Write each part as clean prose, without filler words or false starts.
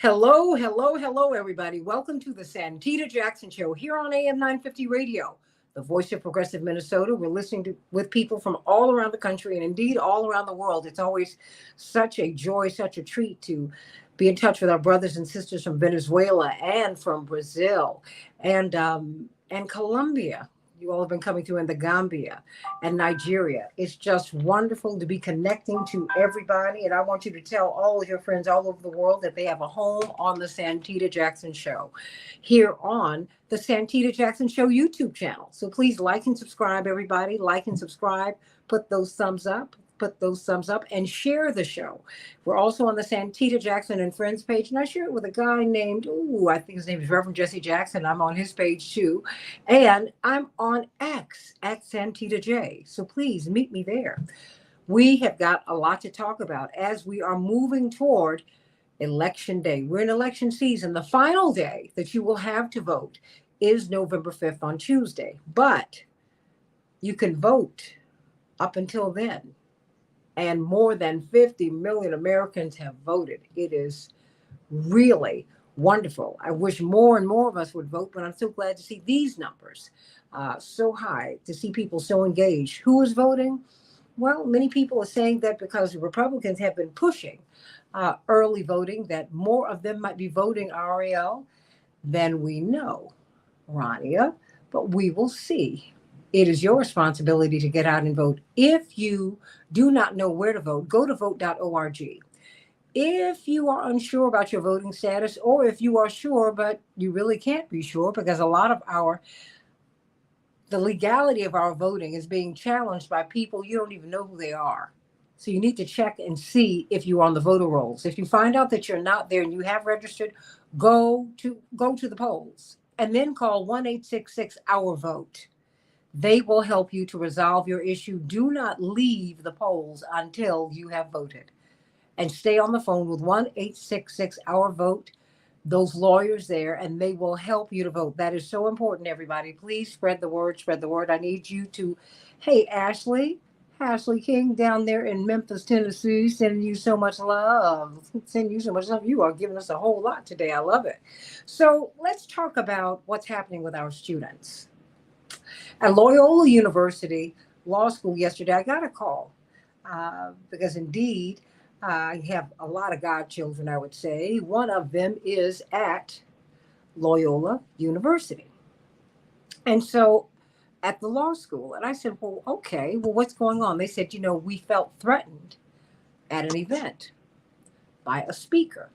Hello, hello, hello, everybody. Welcome to the Santita Jackson Show here on AM 950 Radio, the voice of progressive Minnesota. We're listening to with people from all around the country and indeed all around the world. It's always such a joy, such a treat to be in touch with our brothers and sisters from Venezuela and from Brazil and Colombia. You all have been coming through in the Gambia and Nigeria. It's just wonderful to be connecting to everybody. And I want you to tell all of your friends all over the world that they have a home on the Santita Jackson Show here on the Santita Jackson Show YouTube channel. So please like and subscribe, everybody. Like and subscribe. Put those thumbs up. Put those thumbs up and share the show. We're also on the Santita Jackson and Friends page, and I share it with a guy named, I think his name is Reverend Jesse Jackson. I'm on his page too. And I'm on X at Santita J. So please meet me there. We have got a lot to talk about as we are moving toward Election Day. We're in election season. The final day that you will have to vote is November 5th on Tuesday. But you can vote up until then. And more than 50 million Americans have voted. It is really wonderful. I wish more and more of us would vote, but I'm so glad to see these numbers so high, to see people so engaged. Who is voting? Well, many people are saying that because the Republicans have been pushing early voting, that more of them might be voting Ariel than we know, Rania, but we will see. It is your responsibility to get out and vote. If you do not know where to vote, go to vote.org. If you are unsure about your voting status, or if you are sure, but you really can't be sure because a lot of the legality of our voting is being challenged by people you don't even know who they are. So you need to check and see if you're on the voter rolls. If you find out that you're not there and you have registered, go to the polls and then call 1-866-OUR-VOTE. They will help you to resolve your issue. Do not leave the polls until you have voted. And stay on the phone with 1-866-OUR-VOTE, those lawyers there, and they will help you to vote. That is so important, everybody. Please spread the word, spread the word. I need you to, hey, Ashley King down there in Memphis, Tennessee, sending you so much love. Sending you so much love. You are giving us a whole lot today. I love it. So let's talk about what's happening with our students. At Loyola University Law School yesterday, I got a call because indeed I have a lot of godchildren, I would say. One of them is at Loyola University. And so at the law school, and I said, well, okay, well, what's going on? They said, we felt threatened at an event by a speaker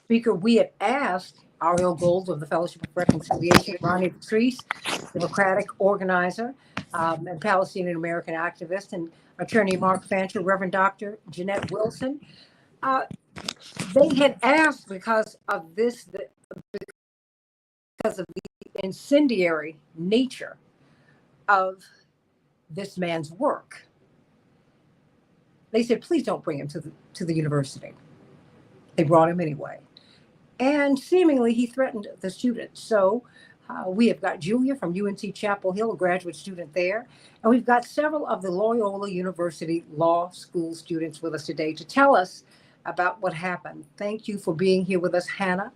we had asked Ariel Gold of the Fellowship of Reconciliation, Ronnie Patrice, Democratic organizer and Palestinian American activist, and attorney Mark Fancher, Reverend Dr. Jeanette Wilson. They had asked because of the incendiary nature of this man's work. They said, please don't bring him to the university. They brought him anyway. And seemingly he threatened the students. So we have got Julia from UNC Chapel Hill, a graduate student there. And we've got several of the Loyola University Law School students with us today to tell us about what happened. Thank you for being here with us, Hannah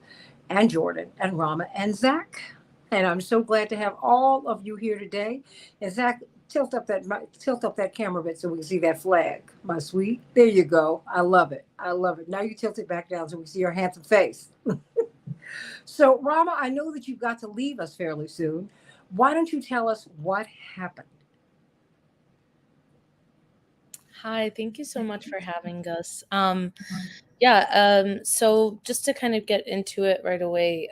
and Jordan and Rama and Zach. And I'm so glad to have all of you here today. And Zach, tilt up that camera a bit so we can see that flag, my sweet. There you go. I love it. I love it. Now you tilt it back down so we can see your handsome face. So, Rama, I know that you've got to leave us fairly soon. Why don't you tell us what happened? Hi, thank you so much for having us. So just to kind of get into it right away,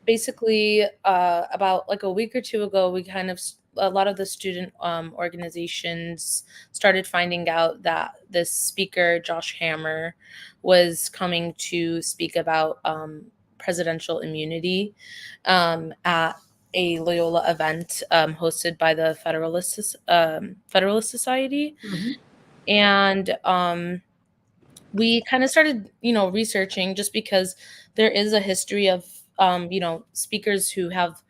basically about like a week or two ago, a lot of the student organizations started finding out that this speaker, Josh Hammer, was coming to speak about presidential immunity at a Loyola event hosted by the Federalist Society. Mm-hmm. And we kind of started, researching, just because there is a history of, speakers who have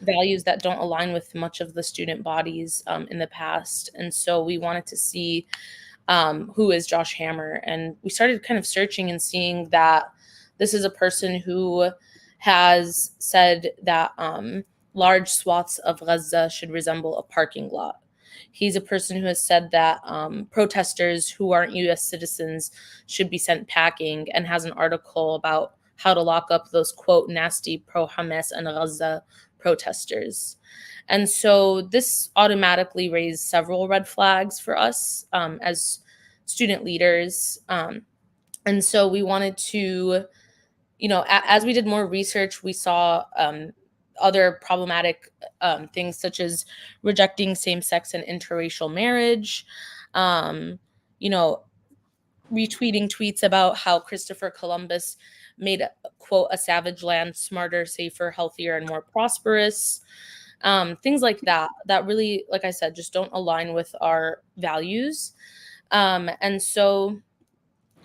values that don't align with much of the student bodies in the past. And so we wanted to see who is Josh Hammer. And we started kind of searching and seeing that this is a person who has said that large swaths of Gaza should resemble a parking lot. He's a person who has said that protesters who aren't US citizens should be sent packing, and has an article about how to lock up those, quote, nasty pro-Hamas and Gaza protesters. And so this automatically raised several red flags for us as student leaders. And so we wanted to, as we did more research, we saw other problematic things such as rejecting same-sex and interracial marriage, you know, retweeting tweets about how Christopher Columbus made, quote, a savage land smarter, safer, healthier, and more prosperous. Things like that, that really, like I said, just don't align with our values. And so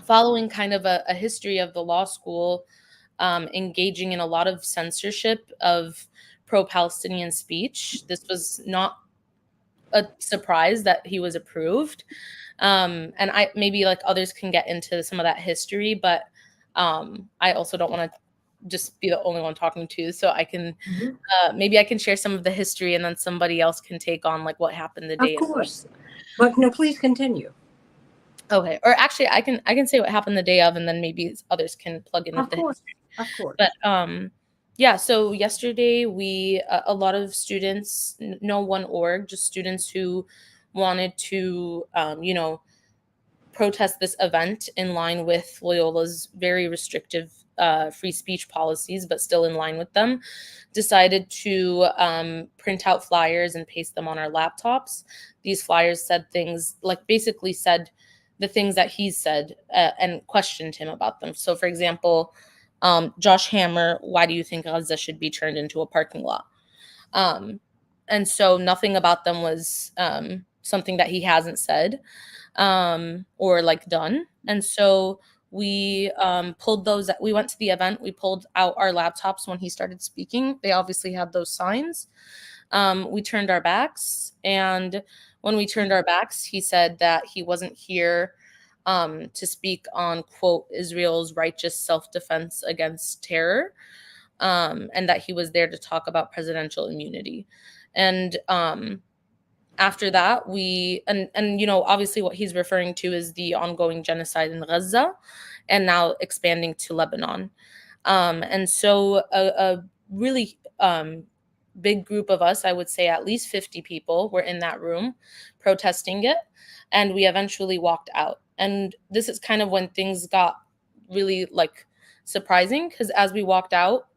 following kind of a history of the law school, engaging in a lot of censorship of pro-Palestinian speech, this was not a surprise that he was approved. And I maybe like others can get into some of that history, but I also don't want to just be the only one talking to, so I can maybe I can share some of the history, and then somebody else can take on like what happened the day. Of course, but no, please continue. Okay, or actually, I can say what happened the day of, and then maybe others can plug in with the history. Of course. But yeah. So yesterday, we a lot of students, no one org, just students who wanted to, protest this event in line with Loyola's very restrictive free speech policies, but still in line with them, decided to print out flyers and paste them on our laptops. These flyers said things like, basically said the things that he said and questioned him about them. So, for example, Josh Hammer, why do you think Gaza should be turned into a parking lot? And so nothing about them was something that he hasn't said or like done. And so we pulled those. We went to the event. We pulled out our laptops when he started speaking. They obviously had those signs. We turned our backs, and when we turned our backs, he said that he wasn't here to speak on, quote, Israel's righteous self-defense against terror, and that he was there to talk about presidential immunity. And after that, we obviously what he's referring to is the ongoing genocide in Gaza, and now expanding to Lebanon. And so a really big group of us, I would say at least 50 people, were in that room protesting it, and we eventually walked out. And this is kind of when things got really like surprising, because as we walked out,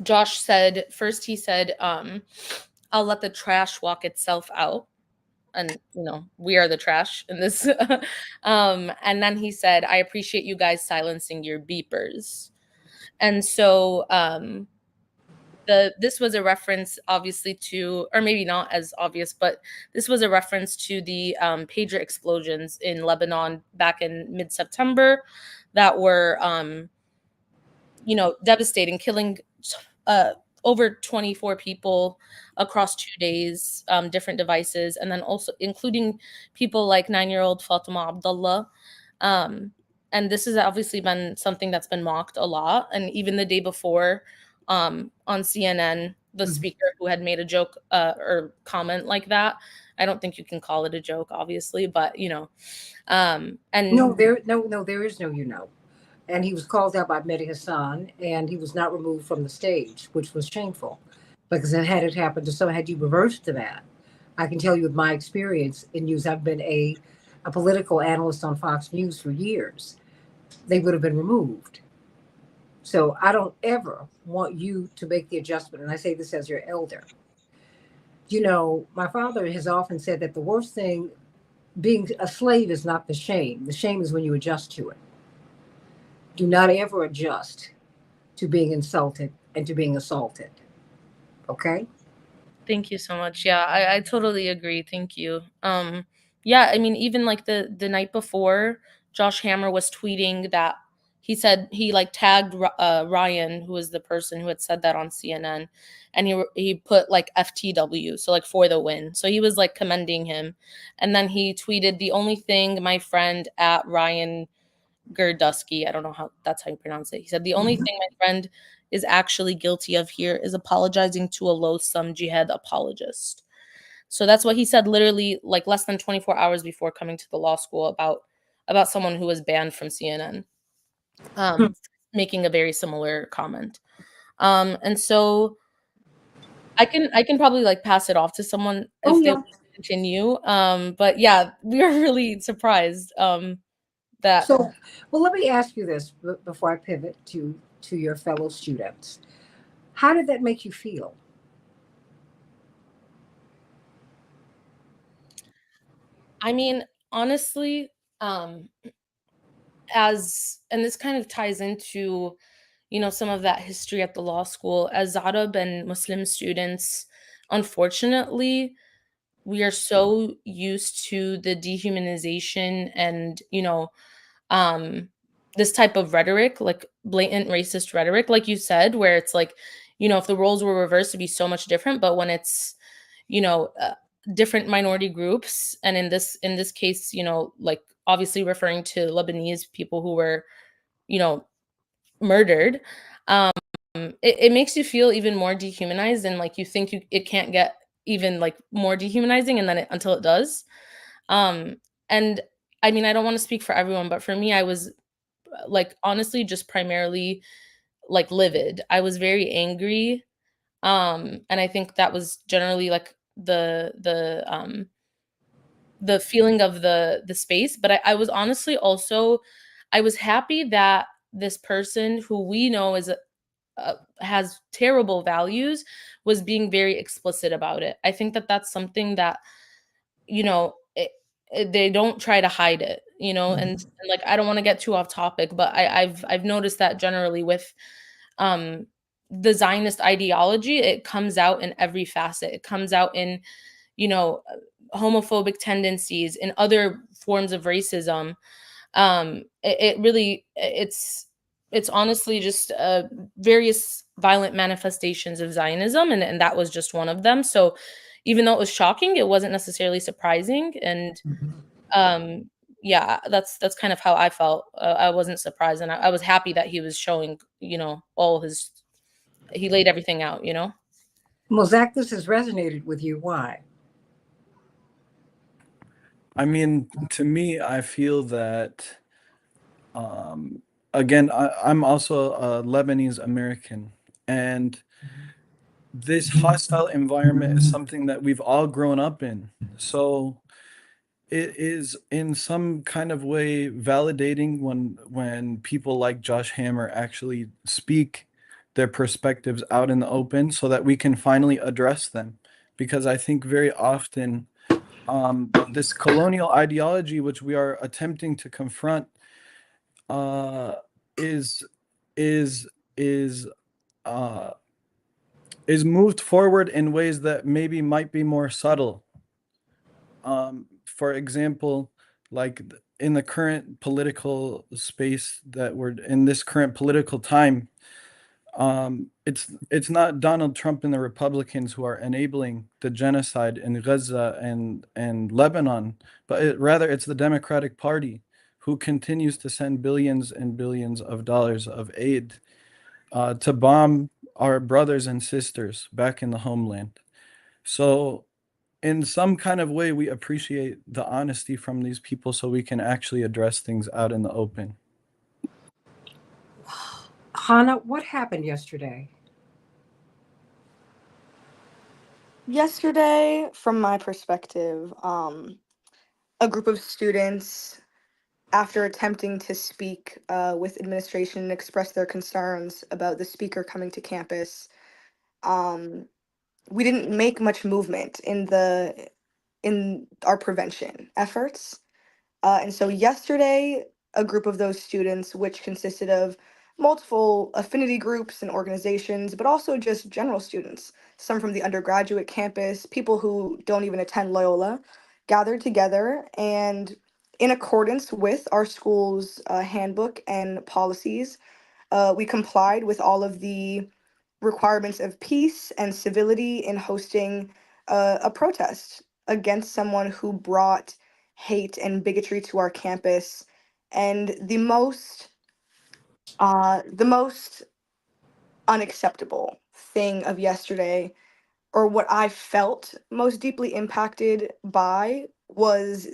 Josh said, first he said, I'll let the trash walk itself out. And, we are the trash in this. And then he said, I appreciate you guys silencing your beepers. And so this was a reference, obviously, to, or maybe not as obvious, but this was a reference to the pager explosions in Lebanon back in mid-September that were, devastating, killing over 24 people across 2 days, different devices, and then also including people like 9-year-old Fatima Abdullah. And this has obviously been something that's been mocked a lot. And even the day before, on CNN, the speaker who had made a joke or comment like that, I don't think you can call it a joke, obviously, but and there is no. And he was called out by Mehdi Hassan, and he was not removed from the stage, which was shameful. Because had it happened to someone, had you reversed to that, I can tell you with my experience in news, I've been a political analyst on Fox News for years, they would have been removed. So I don't ever want you to make the adjustment. And I say this as your elder. My father has often said that the worst thing, being a slave, is not the shame. The shame is when you adjust to it. Do not ever adjust to being insulted and to being assaulted. Okay? Thank you so much. Yeah, I totally agree. Thank you. Yeah, I mean, even like the night before, Josh Hammer was tweeting that he said he like tagged Ryan, who was the person who had said that on CNN, and he put like FTW, so like for the win. So he was like commending him, and then he tweeted, "The only thing my friend at Ryan Gerdusky, I don't know how that's how you pronounce it." He said, "The only thing my friend is actually guilty of here is apologizing to a loathsome jihad apologist." So that's what he said literally like less than 24 hours before coming to the law school about someone who was banned from CNN, making a very similar comment. And so I can probably like pass it off to someone Oh if they yeah. want to continue. But yeah, we are really surprised that So, well, let me ask you this before I pivot to your fellow students. How did that make you feel? I mean, honestly, um, as and this kind of ties into, some of that history at the law school. As Arab and Muslim students, unfortunately, we are so used to the dehumanization and, um, this type of rhetoric, like blatant racist rhetoric, like you said, where it's like, if the roles were reversed, it'd be so much different. But when it's, you know, uh, different minority groups, and in this case, like obviously referring to Lebanese people who were, you know, murdered, um, it makes you feel even more dehumanized, and like you think it can't get even like more dehumanizing, and then until it does. Um, and I mean, I don't want to speak for everyone, but for me, I was like honestly just primarily like livid. I was very angry. And I think that was generally like the feeling of the space. But I was honestly also I was happy that this person who we know is has terrible values was being very explicit about it. I think that that's something that they don't try to hide it, and like I don't want to get too off topic, but I've noticed that generally with um the Zionist ideology, it comes out in every facet. It comes out in, you know, homophobic tendencies, in other forms of racism. It really it's honestly just various violent manifestations of Zionism, and that was just one of them. So even though it was shocking, it wasn't necessarily surprising. And um yeah, that's kind of how I felt. I wasn't surprised, and I was happy that he was showing, all his he laid everything out. Well, Zach, this has resonated with you. Why? I mean, to me, I feel that, um, again, I'm also a Lebanese American, and this hostile environment is something that we've all grown up in. So it is in some kind of way validating when people like Josh Hammer actually speak their perspectives out in the open so that we can finally address them. Because I think very often, this colonial ideology, which we are attempting to confront, uh, is is is uh, is moved forward in ways that maybe might be more subtle. For example, like in the current political space that we're in, this current political time, it's not Donald Trump and the Republicans who are enabling the genocide in Gaza and Lebanon, but rather it's the Democratic Party who continues to send billions and billions of dollars of aid to bomb our brothers and sisters back in the homeland. So, in some kind of way, we appreciate the honesty from these people so we can actually address things out in the open. Hannah, what happened yesterday? Yesterday, from my perspective, a group of students, after attempting to speak with administration and express their concerns about the speaker coming to campus, um, we didn't make much movement in our prevention efforts. And so yesterday, a group of those students, which consisted of multiple affinity groups and organizations, but also just general students, some from the undergraduate campus, people who don't even attend Loyola, gathered together and in accordance with our school's handbook and policies, we complied with all of the requirements of peace and civility in hosting a protest against someone who brought hate and bigotry to our campus. And the most unacceptable thing of yesterday, or what I felt most deeply impacted by, was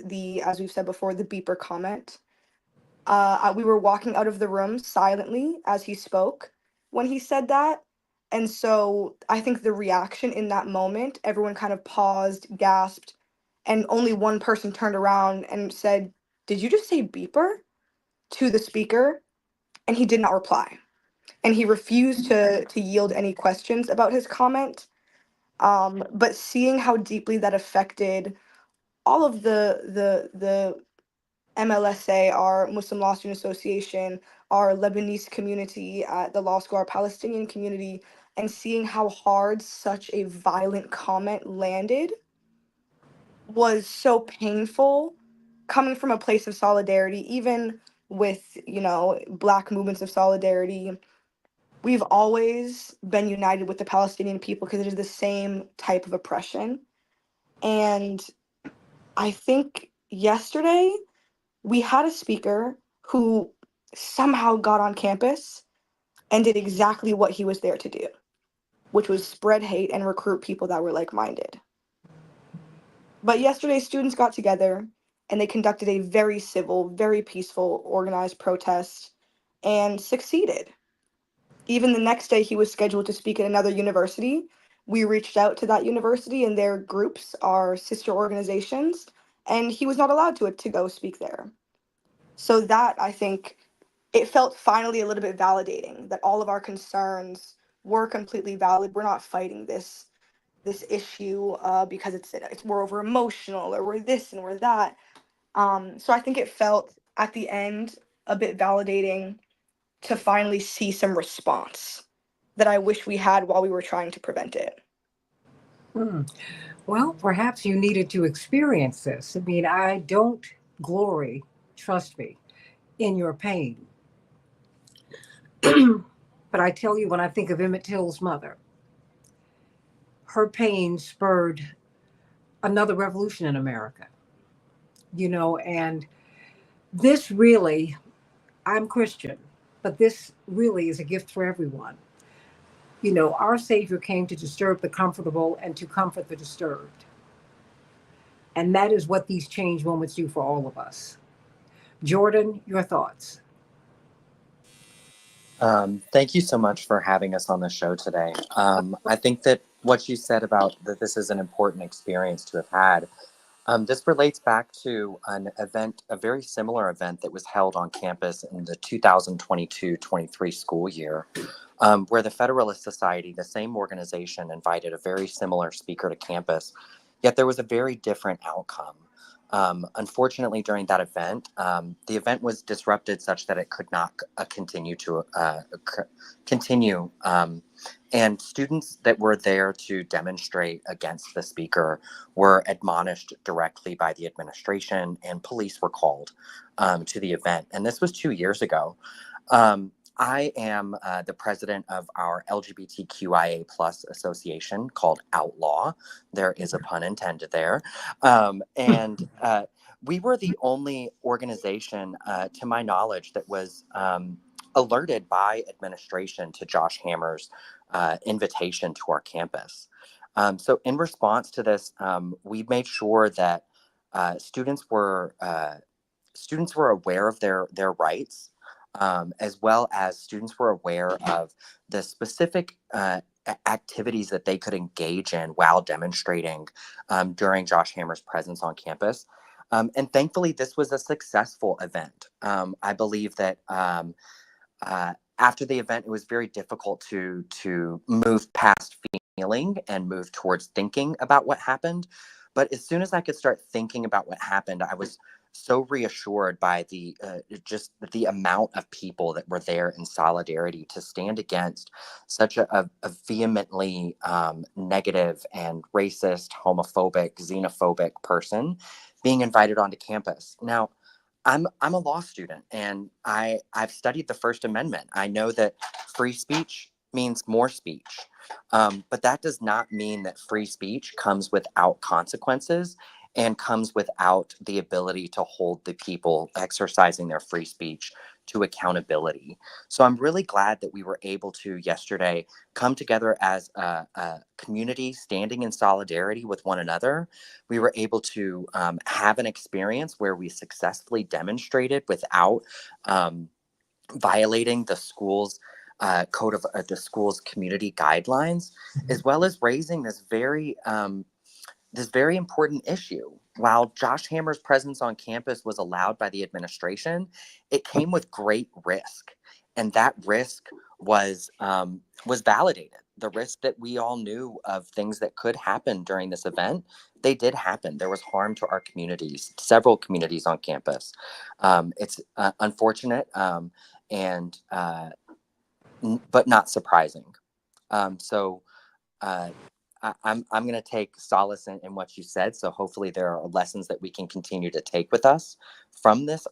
as we've said before, the beeper comment. We were walking out of the room silently as he spoke when he said that. And so I think the reaction in that moment, everyone kind of paused, gasped, and only one person turned around and said, "Did you just say beeper?" to the speaker. And he did not reply. And he refused to yield any questions about his comment. But seeing how deeply that affected all of the MLSA, our Muslim Law Student Association, our Lebanese community at the law school, our Palestinian community, and seeing how hard such a violent comment landed was so painful, coming from a place of solidarity, even with, Black movements of solidarity. We've always been united with the Palestinian people because it is the same type of oppression. And I think yesterday we had a speaker who somehow got on campus and did exactly what he was there to do, which was spread hate and recruit people that were like-minded. But yesterday, students got together and they conducted a very civil, very peaceful, organized protest and succeeded. Even the next day, he was scheduled to speak at another university. We reached out to that university and their groups, our sister organizations, and he was not allowed to go speak there. So that, I think, it felt finally a little bit validating that all of our concerns were completely valid. We're not fighting this issue because we're over emotional or we're this and we're that. So I think it felt at the end a bit validating to finally see some response that I wish we had while we were trying to prevent it. Hmm. Well, perhaps you needed to experience this. I mean, I don't glory, trust me, in your pain. But I tell you, when I think of Emmett Till's mother, her pain spurred another revolution in America, and this really, I'm Christian, but this really is a gift for everyone. Our Savior came to disturb the comfortable and to comfort the disturbed. And that is what these change moments do for all of us. Jordan, your thoughts? Thank you so much for having us on the show today. I think that what you said about that this is an important experience to have had, this relates back to an event, a very similar event that was held on campus in the 2022-23 school year, where the Federalist Society, the same organization, invited a very similar speaker to campus, yet there was a very different outcome. Unfortunately, during that event, the event was disrupted such that it could not continue. And students that were there to demonstrate against the speaker were admonished directly by the administration, and police were called to the event. And this was 2 years ago. I am the president of our LGBTQIA plus association called Outlaw. There is a pun intended there. And we were the only organization, to my knowledge, that was alerted by administration to Josh Hammer's invitation to our campus. So in response to this, we made sure that students were aware of their rights, as well as students were aware of the specific activities that they could engage in while demonstrating during Josh Hammer's presence on campus. And thankfully, this was a successful event. I believe that after the event, it was very difficult to move past feeling and move towards thinking about what happened. But as soon as I could start thinking about what happened, I was so reassured by just the amount of people that were there in solidarity to stand against such a vehemently negative and racist, homophobic, xenophobic person being invited onto campus. Now, I'm a law student, and I've studied the First Amendment. I know that free speech means more speech, but that does not mean that free speech comes without consequences and comes without the ability to hold the people exercising their free speech to accountability. So I'm really glad that we were able to yesterday come together as a community standing in solidarity with one another. We were able to have an experience where we successfully demonstrated without violating the school's code of the school's community guidelines, as well as raising this very important issue. While Josh Hammer's presence on campus was allowed by the administration, it came with great risk, and that risk was validated. The risk that we all knew of things that could happen during this event, they did happen. There was harm to our communities, several communities on campus. It's unfortunate, and but not surprising. So. I'm going to take solace in what you said. So hopefully there are lessons that we can continue to take with us from this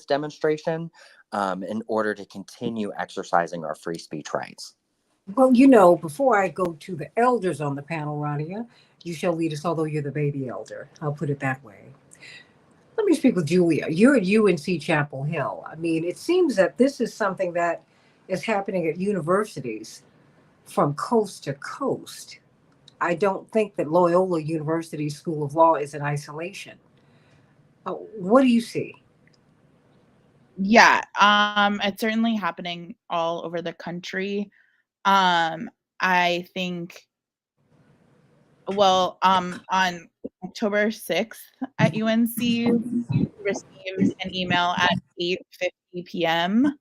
demonstration, in order to continue exercising our free speech rights. Well, you know, before I go to the elders on the panel, Rania, you shall lead us, although you're the baby elder. I'll put it that way. Let me speak with Julia. You're at UNC Chapel Hill. I mean, it seems that this is something that is happening at universities from coast to coast. I don't think that Loyola University School of Law is in isolation. What do you see? Yeah, it's certainly happening all over the country. I think, well, on October 6th at UNC, we received an email at 8:50 p.m.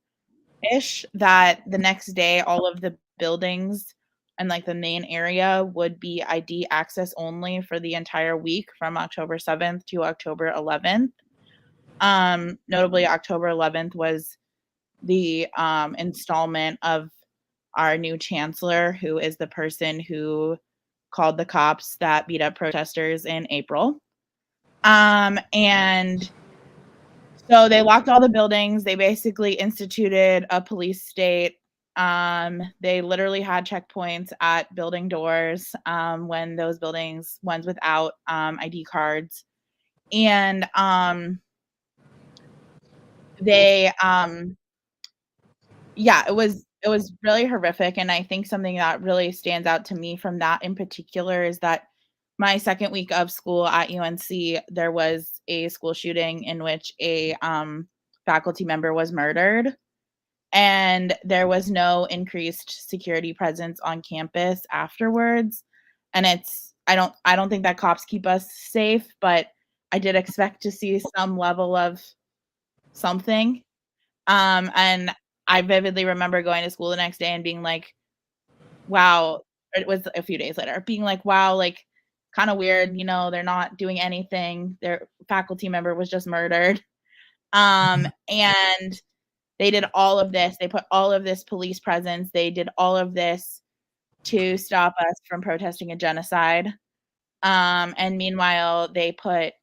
ish that the next day all of the buildings and like the main area would be ID access only for the entire week from October 7th to October 11th. Notably, October 11th was the installment of our new chancellor, who is the person who called the cops that beat up protesters in April. And so they locked all the buildings. They basically instituted a police state. They literally had checkpoints at building doors when those buildings, ones without ID cards. And they yeah, it was really horrific, and I think something that really stands out to me from that in particular is that my second week of school at UNC, there was a school shooting in which a faculty member was murdered, and there was no increased security presence on campus afterwards. And I don't think that cops keep us safe, but I did expect to see some level of something. And I vividly remember going to school the next day and being like, wow, it was a few days later, being like, wow, like kind of weird, you know, they're not doing anything. Their faculty member was just murdered. And they did all of this. They put all of this police presence. They did all of this to stop us from protesting a genocide. And meanwhile, they put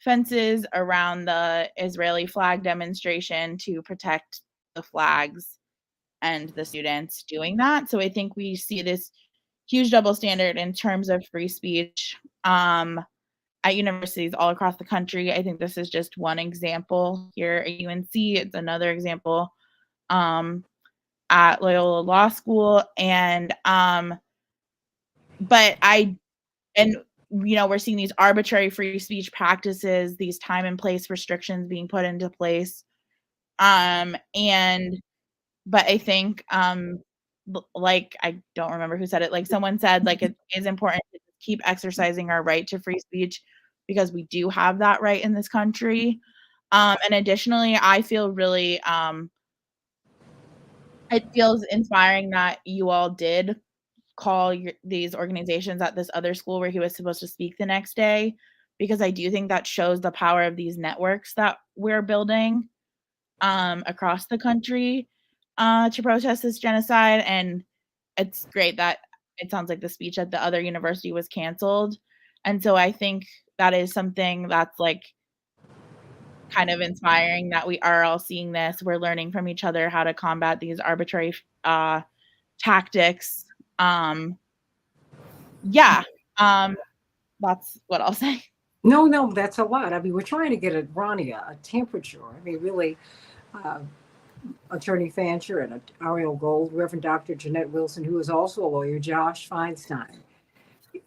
fences around the Israeli flag demonstration to protect the flags and the students doing that. So I think we see this huge double standard in terms of free speech at universities all across the country. I think this is just one example here at UNC. It's another example at Loyola Law School. And but you know, we're seeing these arbitrary free speech practices, these time and place restrictions being put into place. But I think, like, I don't remember who said it, like someone said, like, it is important to keep exercising our right to free speech because we do have that right in this country. And additionally, I feel really, it feels inspiring that you all did call these organizations at this other school where he was supposed to speak the next day, because I do think that shows the power of these networks that we're building across the country to protest this genocide. And it's great that it sounds like the speech at the other university was canceled. And so I think that is something that's like kind of inspiring that we are all seeing this. We're learning from each other how to combat these arbitrary tactics. Yeah, that's what I'll say. No, that's a lot. I mean, we're trying to get Ronnie a temperature. I mean, really, uh, Attorney Fancher and Ariel Gold, Reverend Dr. Jeanette Wilson, who is also a lawyer, Josh Feinstein.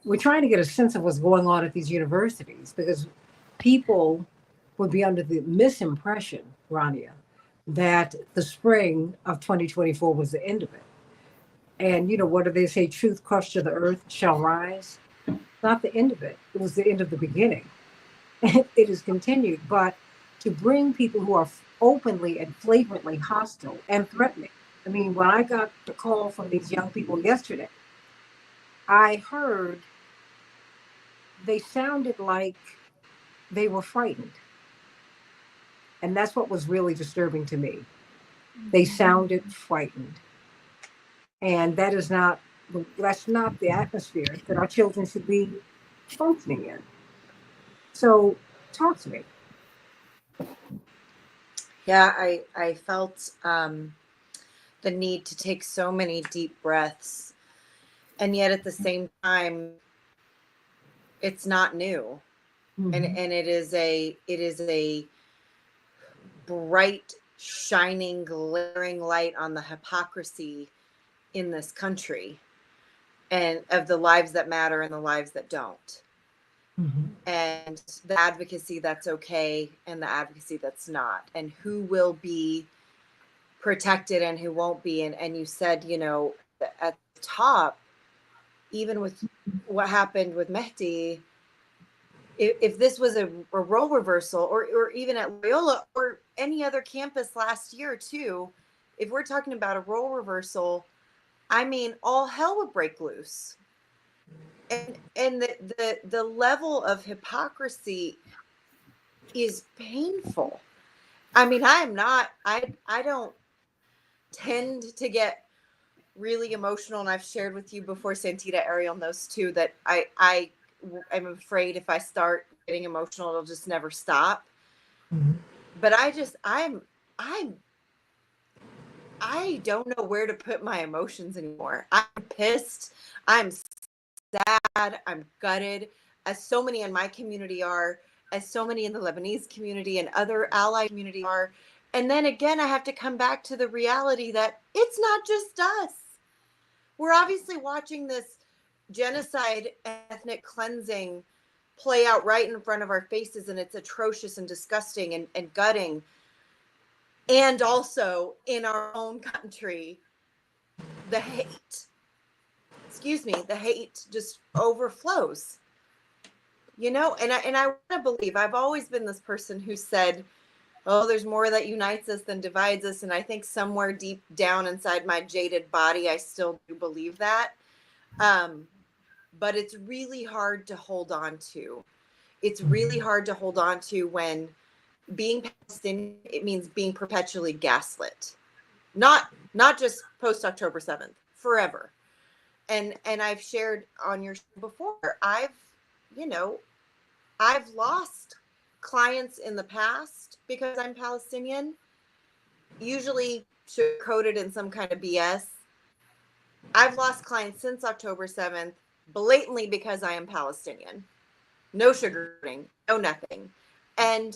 We're trying to get a sense of what's going on at these universities because people would be under the misimpression, Rania, that the spring of 2024 was the end of it. And you know, what do they say? Truth crushed to the earth shall rise. Not the end of it. It was the end of the beginning. It has continued. But to bring people who are openly and flagrantly hostile and threatening. I mean, when I got the call from these young people yesterday, I heard they sounded like they were frightened. And that's what was really disturbing to me. They sounded frightened. And that's not the atmosphere that our children should be functioning in. So talk to me. Yeah, I felt the need to take so many deep breaths, and yet at the same time, it's not new, and it is a bright, shining, glaring light on the hypocrisy in this country, and of the lives that matter and the lives that don't. And the advocacy that's okay and the advocacy that's not, and who will be protected and who won't be. And you said, you know, at the top, even with what happened with Mehdi, if this was a role reversal, or even at Loyola or any other campus last year too, if we're talking about a role reversal, I mean, all hell would break loose. And the level of hypocrisy is painful. I mean, I don't tend to get really emotional, and I've shared with you before, Santita, Ariel knows too, that I am afraid if I start getting emotional, it'll just never stop. But I don't know where to put my emotions anymore. I'm pissed. I'm sad. I'm gutted, as so many in my community are, as so many in the Lebanese community and other ally community are. And then again, I have to come back to the reality that it's not just us. We're obviously watching this genocide, ethnic cleansing play out right in front of our faces, and it's atrocious and disgusting and gutting. And also in our own country, the hate just overflows, you know. And I want to believe, I've always been this person who said, oh, there's more that unites us than divides us. And I think somewhere deep down inside my jaded body, I still do believe that. But it's really hard to hold on to. It's really hard to hold on to when being Palestinian, it means being perpetually gaslit. Not just post October 7th, forever. And I've shared on your show before, I've lost clients in the past because I'm Palestinian, usually sugar-coated in some kind of BS. I've lost clients since October 7th, blatantly because I am Palestinian. No sugarcoating, no nothing. And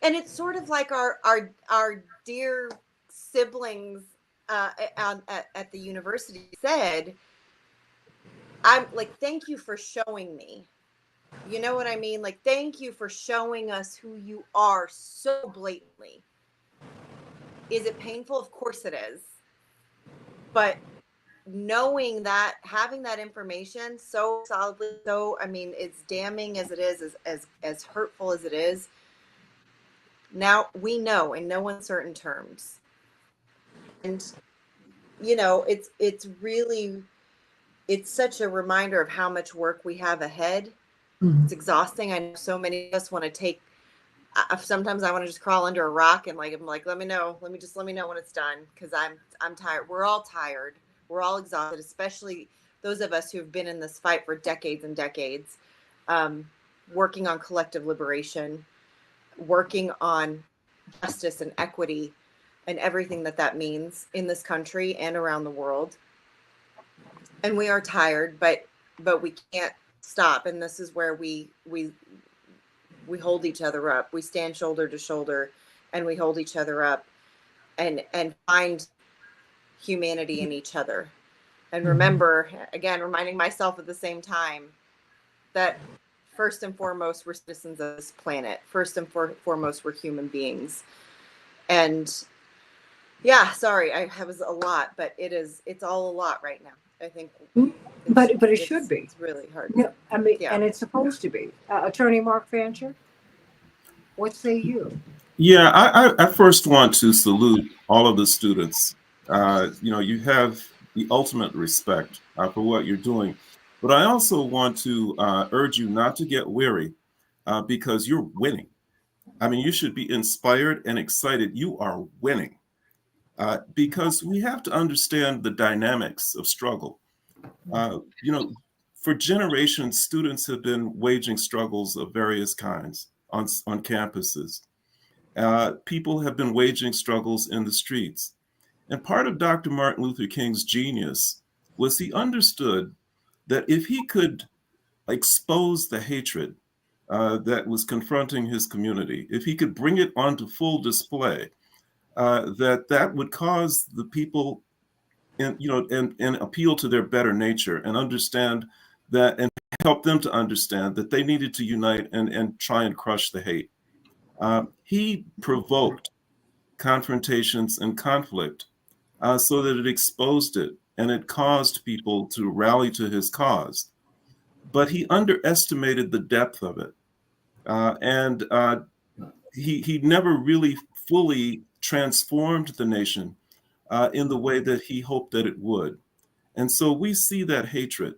it's sort of like our dear siblings at the university said, I'm like, thank you for showing me. You know what I mean? Like, thank you for showing us who you are so blatantly. Is it painful? Of course it is. But knowing that, having that information so solidly, so, I mean, it's damning as it is, as hurtful as it is. Now we know in no uncertain terms. And, you know, it's really, it's such a reminder of how much work we have ahead. It's exhausting. I know so many of us want to take, sometimes I want to just crawl under a rock and I'm like, let me know when it's done. Cause I'm tired. We're all tired. We're all exhausted, especially those of us who've been in this fight for decades and decades, working on collective liberation. working on justice and equity and everything that that means in this country and around the world. And we are tired, but we can't stop. And this is where we hold each other up. We stand shoulder to shoulder and we hold each other up and find humanity in each other. And remember, again, reminding myself at the same time that first and foremost, we're citizens of this planet. First and foremost, we're human beings. And yeah, sorry, I was a lot, but it's all a lot right now. I think. But it should be. It's really hard. No, I mean, Yeah. and it's supposed to be. Attorney Mark Fancher, what say you? Yeah, I first want to salute all of the students. You have the ultimate respect for what you're doing. But I also want to urge you not to get weary because you're winning. I mean, you should be inspired and excited. You are winning because we have to understand the dynamics of struggle. For generations, students have been waging struggles of various kinds on campuses. People have been waging struggles in the streets. And part of Dr. Martin Luther King's genius was he understood that if he could expose the hatred that was confronting his community, if he could bring it onto full display, that would cause the people and appeal to their better nature and understand that, and help them to understand that they needed to unite and try and crush the hate. He provoked confrontations and conflict so that it exposed it and it caused people to rally to his cause. But he underestimated the depth of it. And he never really fully transformed the nation in the way that he hoped that it would. And so we see that hatred.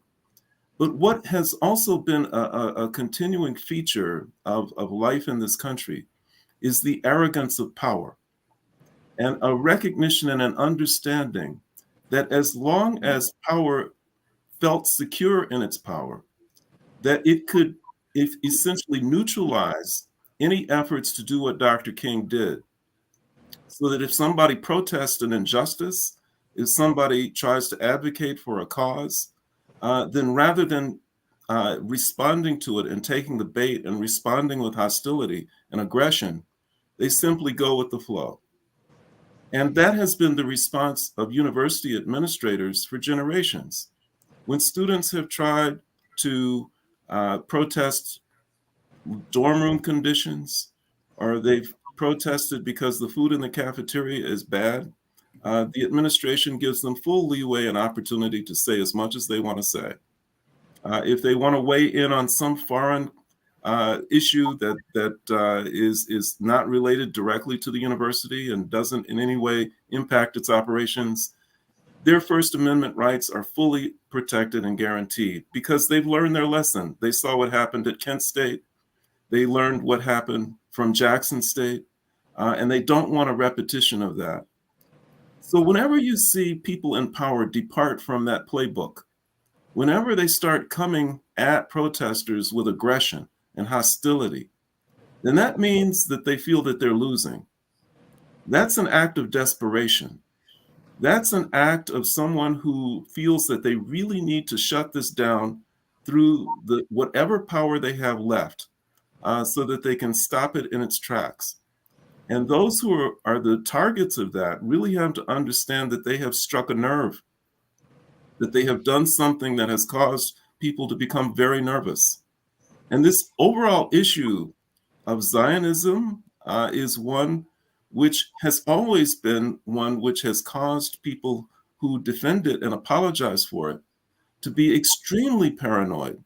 But what has also been a continuing feature of life in this country is the arrogance of power and a recognition and an understanding that as long as power felt secure in its power, that it could essentially neutralize any efforts to do what Dr. King did. So that if somebody protests an injustice, if somebody tries to advocate for a cause, then rather than responding to it and taking the bait and responding with hostility and aggression, they simply go with the flow. And that has been the response of university administrators for generations. When students have tried to protest dorm room conditions, or they've protested because the food in the cafeteria is bad, the administration gives them full leeway and opportunity to say as much as they want to say. If they want to weigh in on some foreign issue that is not related directly to the university and doesn't in any way impact its operations, their First Amendment rights are fully protected and guaranteed because they've learned their lesson. They saw what happened at Kent State. They learned what happened from Jackson State, and they don't want a repetition of that. So whenever you see people in power depart from that playbook, whenever they start coming at protesters with aggression and hostility, then that means that they feel that they're losing. That's an act of desperation. That's an act of someone who feels that they really need to shut this down through whatever power they have left so that they can stop it in its tracks. And those who are the targets of that really have to understand that they have struck a nerve, that they have done something that has caused people to become very nervous. And this overall issue of Zionism is one which has always been one which has caused people who defend it and apologize for it to be extremely paranoid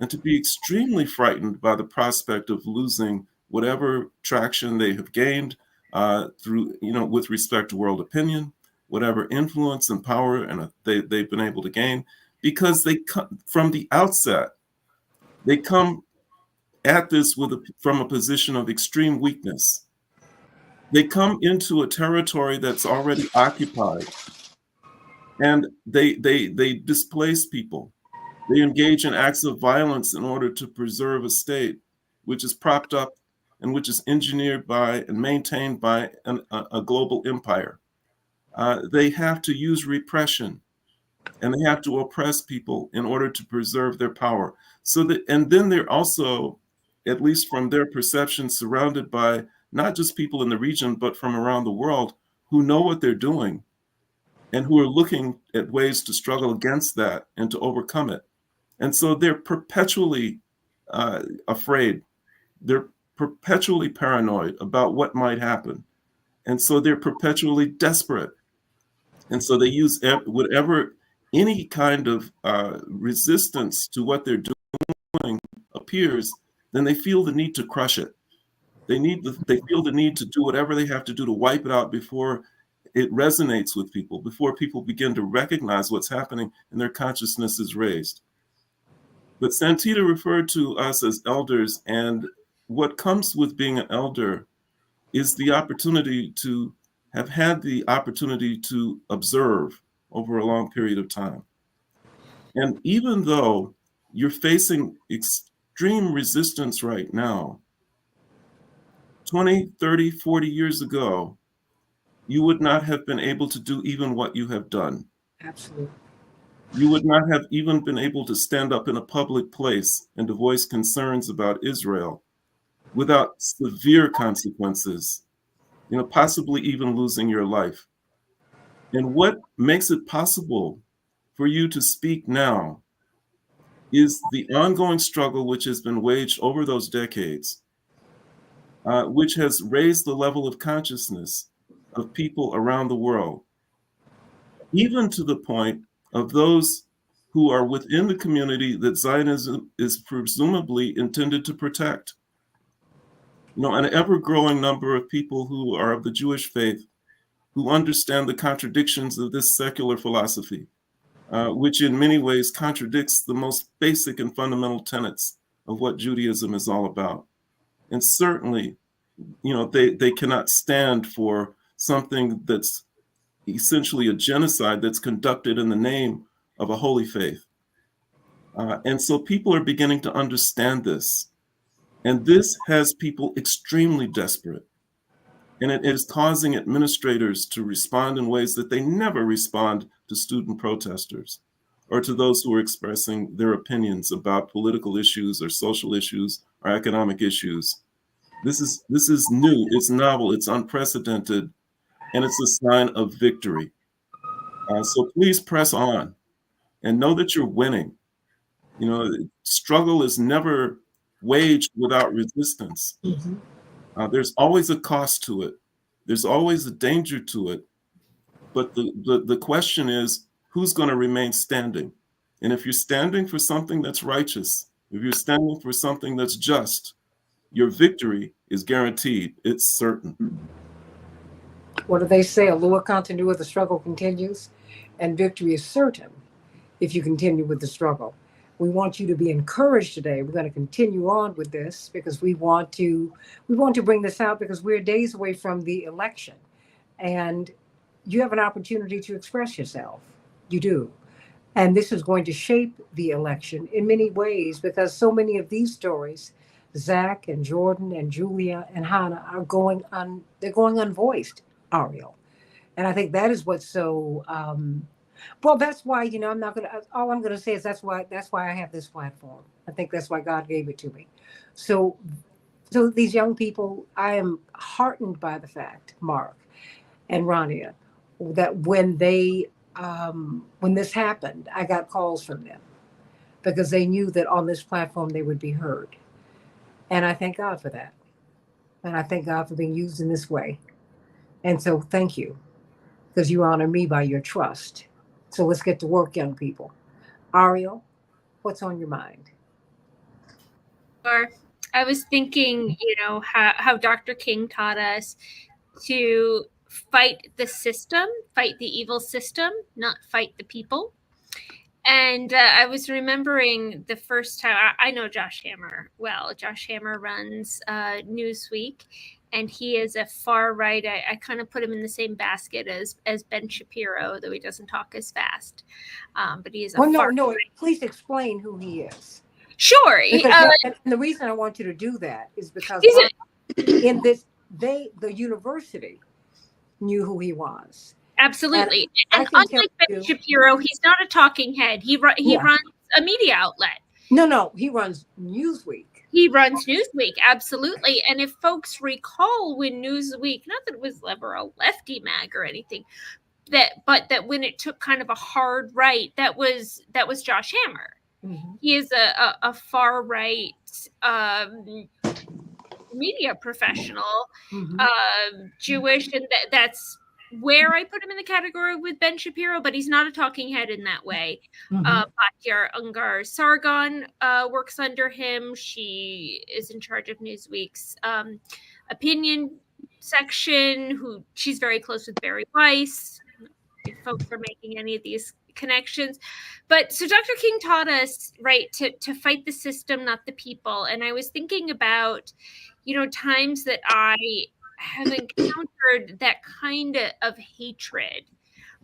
and to be extremely frightened by the prospect of losing whatever traction they have gained through, with respect to world opinion, whatever influence and power they've been able to gain, because they come from the outset, they come at this from a position of extreme weakness. They come into a territory that's already occupied, and they displace people. They engage in acts of violence in order to preserve a state which is propped up and which is engineered by and maintained by a global empire. They have to use repression, and they have to oppress people in order to preserve their power. And then they're also, at least from their perception, surrounded by not just people in the region, but from around the world who know what they're doing and who are looking at ways to struggle against that and to overcome it. And so they're perpetually afraid. They're perpetually paranoid about what might happen. And so they're perpetually desperate. And so they use whatever, any kind of resistance to what they're doing appears, then they feel the need to crush it. They feel the need to do whatever they have to do to wipe it out before it resonates with people, before people begin to recognize what's happening and their consciousness is raised. But Santita referred to us as elders, and what comes with being an elder is the opportunity to have had the opportunity to observe over a long period of time. And even though you're facing extreme resistance right now, 20, 30, 40 years ago, you would not have been able to do even what you have done. Absolutely. You would not have even been able to stand up in a public place and to voice concerns about Israel without severe consequences, possibly even losing your life. And what makes it possible for you to speak now is the ongoing struggle which has been waged over those decades, which has raised the level of consciousness of people around the world, even to the point of those who are within the community that Zionism is presumably intended to protect. An ever-growing number of people who are of the Jewish faith who understand the contradictions of this secular philosophy, which in many ways contradicts the most basic and fundamental tenets of what Judaism is all about. And certainly, they cannot stand for something that's essentially a genocide that's conducted in the name of a holy faith. And so people are beginning to understand this. And this has people extremely desperate. And it is causing administrators to respond in ways that they never respond to student protesters or to those who are expressing their opinions about political issues or social issues or economic issues. This is new, it's novel, it's unprecedented, and it's a sign of victory. So please press on and know that you're winning. Struggle is never waged without resistance. There's always a cost to it. There's always a danger to it. But the question is, who's going to remain standing? And if you're standing for something that's righteous, if you're standing for something that's just, your victory is guaranteed. It's certain. What do they say? A lower continue the struggle continues, and victory is certain if you continue with the struggle. We want you to be encouraged today. We're going to continue on with this because we want to bring this out because we're days away from the election, and you have an opportunity to express yourself. You do. And this is going to shape the election in many ways because so many of these stories, Zach and Jordan and Julia and Hannah, are going unvoiced, Ariel. And I think that is what's so well, that's why, I'm not gonna all I'm gonna say is that's why I have this platform. I think that's why God gave it to me. So these young people, I am heartened by the fact, Mark and Rania, that when this happened, I got calls from them because they knew that on this platform they would be heard. And I thank God for that. And I thank God for being used in this way. And so thank you because you honor me by your trust. So let's get to work, young people. Ariel, what's on your mind? Sure. I was thinking, how Dr. King taught us to fight the system, fight the evil system, not fight the people. And I was remembering the first time I know Josh Hammer well. Josh Hammer runs Newsweek, and he is a far right. I kind of put him in the same basket as Ben Shapiro, though he doesn't talk as fast. But he is a far no. Please explain who he is. Sure. And the reason I want you to do that is because in this, the university knew who he was. Absolutely. I And can tell unlike Ben you, Shapiro, he's not a talking head. He Yeah. runs a media outlet. no, he runs Newsweek. He runs Newsweek, absolutely. And if folks recall, when Newsweek, not that it was ever a lefty mag or anything, but that when it took kind of a hard right, that was Josh Hammer. Mhm. He is a far right media professional, Mhm. Jewish, and that's where I put him in the category with Ben Shapiro, but he's not a talking head in that way. Mhm. Batyar Ungar Sargon works under him. She is in charge of Newsweek's opinion section. She's very close with Barry Weiss. If folks are making any of these connections. But so Dr. King taught us, right, to fight the system, not the people. And I was thinking about, times that I have encountered that kind of hatred,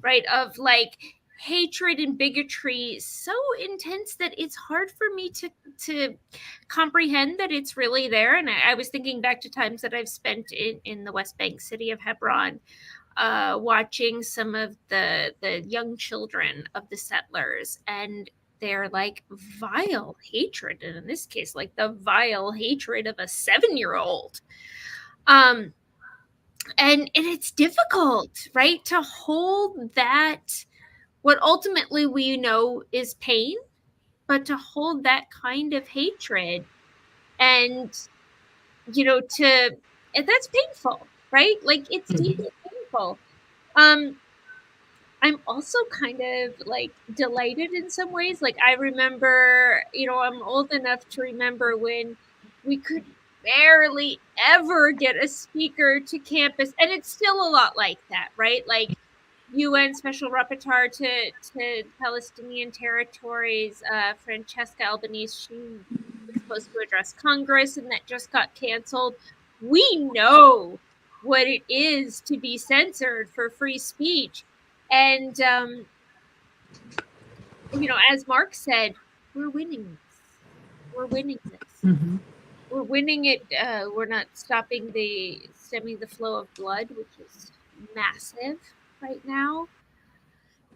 right? Of like hatred and bigotry so intense that it's hard for me to comprehend that it's really there. And I was thinking back to times that I've spent in the West Bank city of Hebron, watching some of the young children of the settlers, and their like vile hatred, and in this case like the vile hatred of a 7-year-old, and it's difficult, right, to hold that, what ultimately we know is pain, but to hold that kind of hatred, and and that's painful, right? Like it's deeply painful. I'm also kind of like delighted in some ways. Like I remember, I'm old enough to remember when we could barely ever get a speaker to campus, and it's still a lot like that, right? Like UN Special Rapporteur to Palestinian territories, Francesca Albanese, she was supposed to address Congress, and that just got canceled. We know what it is to be censored for free speech. And, as Mark said, we're winning this. We're winning this. Mhm. We're winning it. We're not stemming the flow of blood, which is massive right now.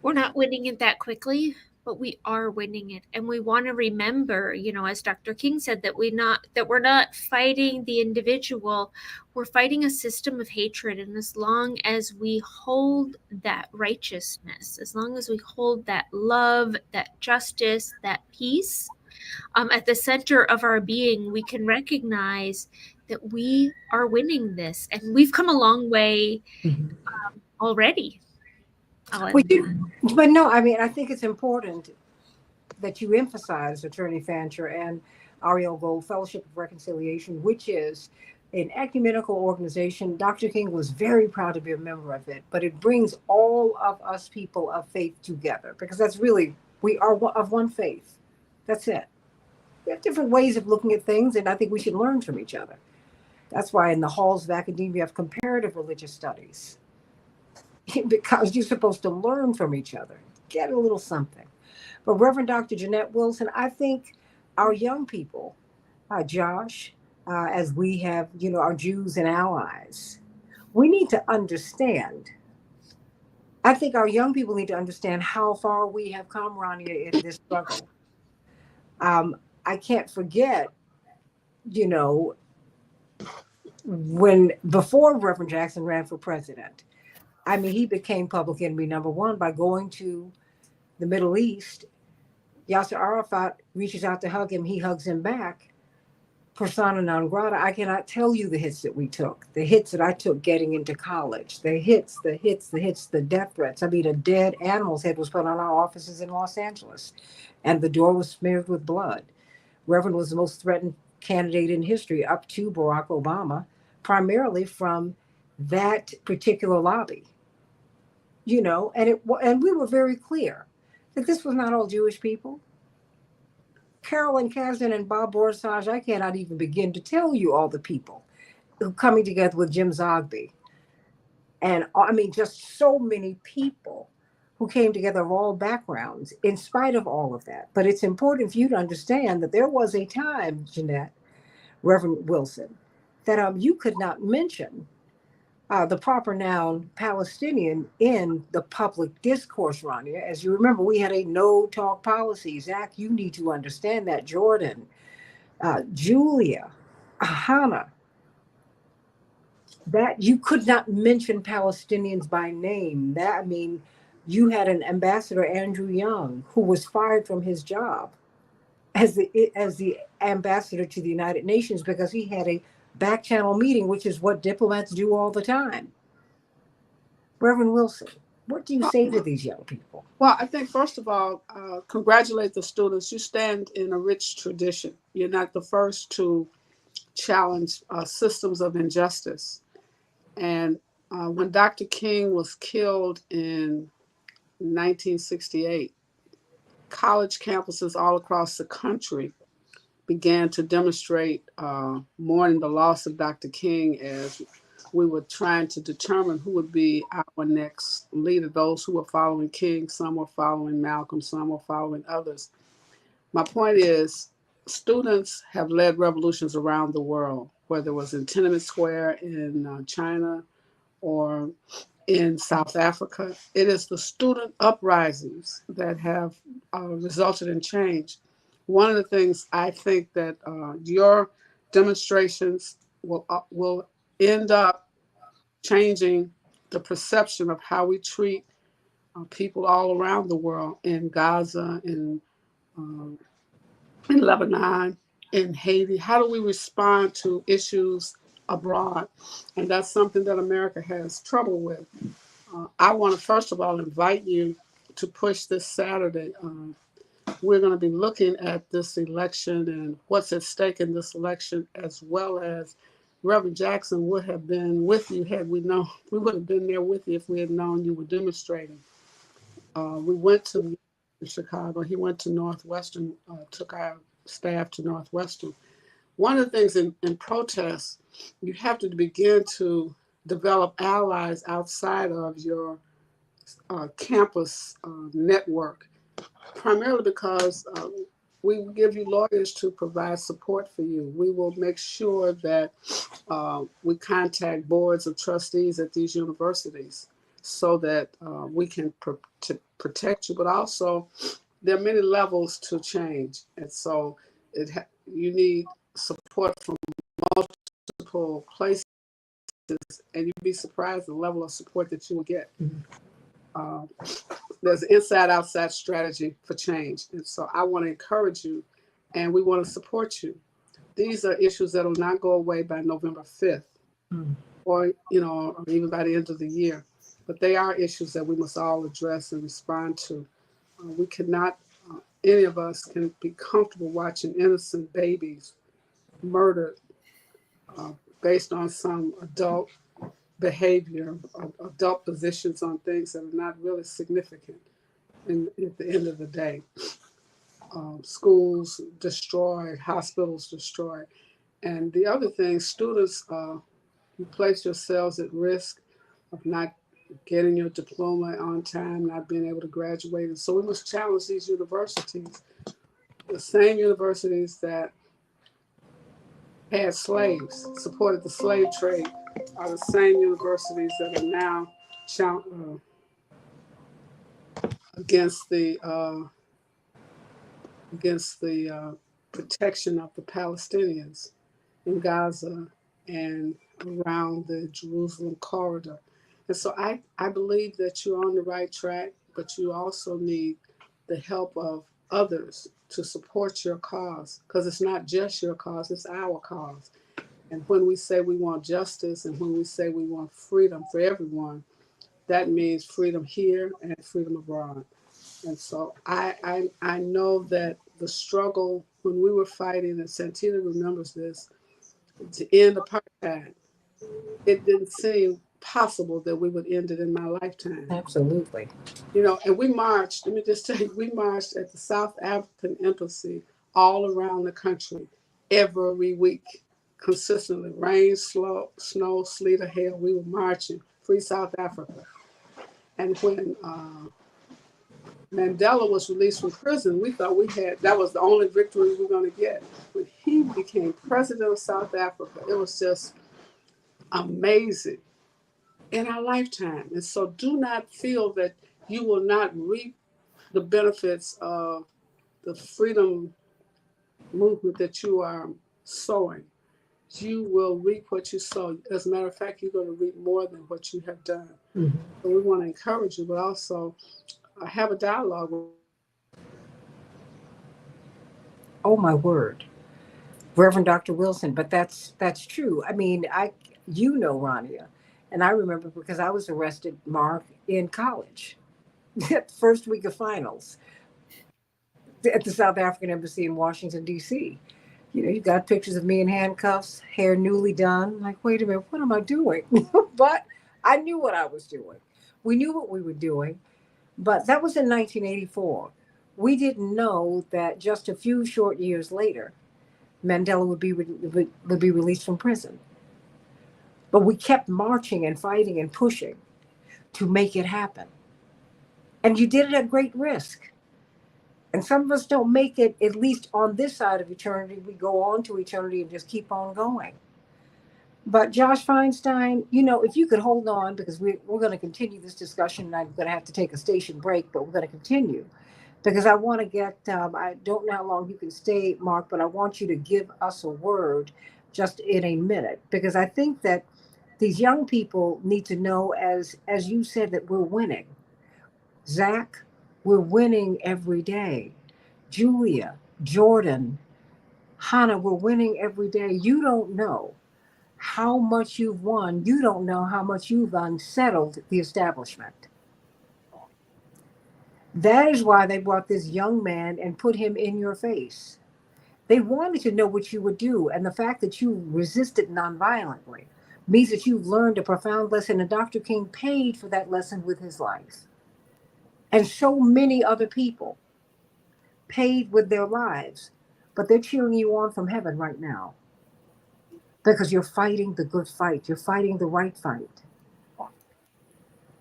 We're not winning it that quickly, but we are winning it. And we want to remember, as Dr. King said, that we're not fighting the individual. We're fighting a system of hatred. And as long as we hold that righteousness, as long as we hold that love, that justice, that peace at the center of our being, we can recognize that we are winning this. And we've come a long way already. But no, I mean, I think it's important that you emphasize Attorney Fancher and Ariel Gold Fellowship of Reconciliation, which is an ecumenical organization. Dr. King was very proud to be a member of it, but it brings all of us people of faith together, because that's really, we are of one faith. That's it. We have different ways of looking at things, and I think we should learn from each other. That's why in the halls of academia you have comparative religious studies, because you're supposed to learn from each other, get a little something. But Reverend Dr. Jeanette Wilson, I think our young people, Josh, as we have, our Jews and allies, we need to understand. I think our young people need to understand how far we have come, Rania, in this struggle. I can't forget, when before Reverend Jackson ran for president, I mean, he became public enemy number one by going to the Middle East. Yasser Arafat reaches out to hug him. He hugs him back. Persona non grata. I cannot tell you the hits that we took, the hits that I took getting into college, the death threats. I mean, a dead animal's head was put on our offices in Los Angeles, and the door was smeared with blood. Reverend was the most threatened candidate in history up to Barack Obama, primarily from that particular lobby. And we were very clear that this was not all Jewish people. Carolyn Kasdan and Bob Borsage, I cannot even begin to tell you all the people who coming together with Jim Zogby. And I mean, just so many people who came together of all backgrounds in spite of all of that. But it's important for you to understand that there was a time, Jeanette, Reverend Wilson, that you could not mention the proper noun Palestinian in the public discourse, Rania. As you remember, we had a no talk policy. Zach, you need to understand that. Jordan, Julia, Hannah, that you could not mention Palestinians by name. That, I mean, you had an ambassador, Andrew Young, who was fired from his job as the ambassador to the United Nations because he had a back channel meeting, which is what diplomats do all the time. Reverend Wilson, what do you say to these young people? Well, I think first of all, congratulate the students. You stand in a rich tradition. You're not the first to challenge systems of injustice. And when Dr. King was killed in 1968, college campuses all across the country began to demonstrate mourning the loss of Dr. King as we were trying to determine who would be our next leader. Those who were following King, some were following Malcolm, some were following others. My point is, students have led revolutions around the world, whether it was in Tiananmen Square in China or in South Africa. It is the student uprisings that have resulted in change. One of the things I think that your demonstrations will end up changing the perception of how we treat people all around the world, in Gaza, in Lebanon, in Haiti. How do we respond to issues abroad? And that's something that America has trouble with. I want to first of all invite you to push this Saturday. We're going to be looking at this election and what's at stake in this election, as well as Reverend Jackson would have been with you had we known. We would have been there with you if we had known you were demonstrating. We went to Chicago. He went to Northwestern, took our staff to Northwestern. One of the things in protests, you have to begin to develop allies outside of your campus network, primarily because we will give you lawyers to provide support for you. We will make sure that we contact boards of trustees at these universities so that we can protect you, but also there are many levels to change. And so you need support from multiple places, and you'd be surprised the level of support that you will get. There's an inside-outside strategy for change. And so I want to encourage you, and we want to support you. These are issues that will not go away by November 5th, or even by the end of the year. But they are issues that we must all address and respond to. We cannot, any of us can be comfortable watching innocent babies murdered based on some adult behavior, adult positions on things that are not really significant at the end of the day. Schools destroyed, hospitals destroyed. And the other thing, students, you place yourselves at risk of not getting your diploma on time, not being able to graduate. And so we must challenge these universities. The same universities that had slaves, supported the slave trade, are the same universities that are now against the protection of the Palestinians in Gaza and around the Jerusalem corridor. And so I believe that you're on the right track, but you also need the help of others to support your cause, because it's not just your cause, it's our cause. And when we say we want justice and when we say we want freedom for everyone, that means freedom here and freedom abroad. And so I know that the struggle when we were fighting, and Santita remembers this, to end apartheid, it didn't seem possible that we would end it in my lifetime. Absolutely. And we marched, let me just tell you, we marched at the South African Embassy all around the country every week, consistently. Rain, snow, sleet, or hail, we were marching, Free South Africa. And when Mandela was released from prison, we thought that was the only victory we were going to get. When he became president of South Africa, it was just amazing in our lifetime. And so do not feel that you will not reap the benefits of the freedom movement that you are sowing. You will reap what you sow. As a matter of fact, you're going to reap more than what you have done. Mm-hmm. So we want to encourage you, but also have a dialogue. Oh my word, Reverend Dr. Wilson, but that's true. I mean, Rania, and I remember because I was arrested, Mark, in college, first week of finals at the South African Embassy in Washington, D.C. You got pictures of me in handcuffs, hair newly done. Like, wait a minute, what am I doing? But I knew what I was doing. We knew what we were doing, but that was in 1984. We didn't know that just a few short years later, Mandela would be released from prison. But we kept marching and fighting and pushing to make it happen. And you did it at great risk. And some of us don't make it, at least on this side of eternity. We go on to eternity and just keep on going. But Josh Feinstein, if you could hold on, because we're going to continue this discussion, and I'm going to have to take a station break, but we're going to continue. Because I want to get, I don't know how long you can stay, Mark, but I want you to give us a word just in a minute. Because I think that these young people need to know, as you said, that we're winning. Zach, we're winning every day. Julia, Jordan, Hannah, we're winning every day. You don't know how much you've won. You don't know how much you've unsettled the establishment. That is why they brought this young man and put him in your face. They wanted to know what you would do. And the fact that you resisted nonviolently means that you've learned a profound lesson. And Dr. King paid for that lesson with his life. And so many other people paid with their lives. But they're cheering you on from heaven right now. Because you're fighting the good fight. You're fighting the right fight.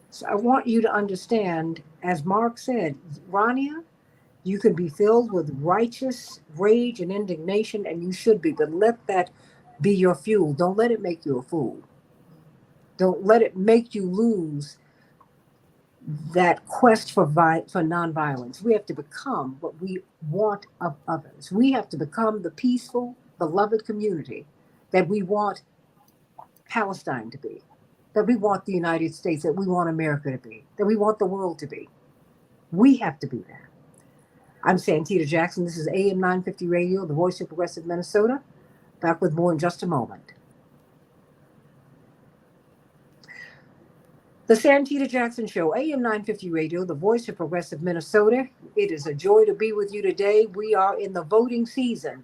So I want you to understand, as Mark said, Rania, you can be filled with righteous rage and indignation, and you should be, but let that be your fuel. Don't let it make you a fool. Don't let it make you lose that quest for nonviolence. We have to become what we want of others. We have to become the peaceful, beloved community that we want Palestine to be, that we want the United States, that we want America to be, that we want the world to be. We have to be that. I'm Santita Jackson. This is AM 950 Radio, the voice of progressive Minnesota. Back with more in just a moment. The Santita Jackson Show, AM 950 Radio, the voice of progressive Minnesota. It is a joy to be with you today. We are in the voting season.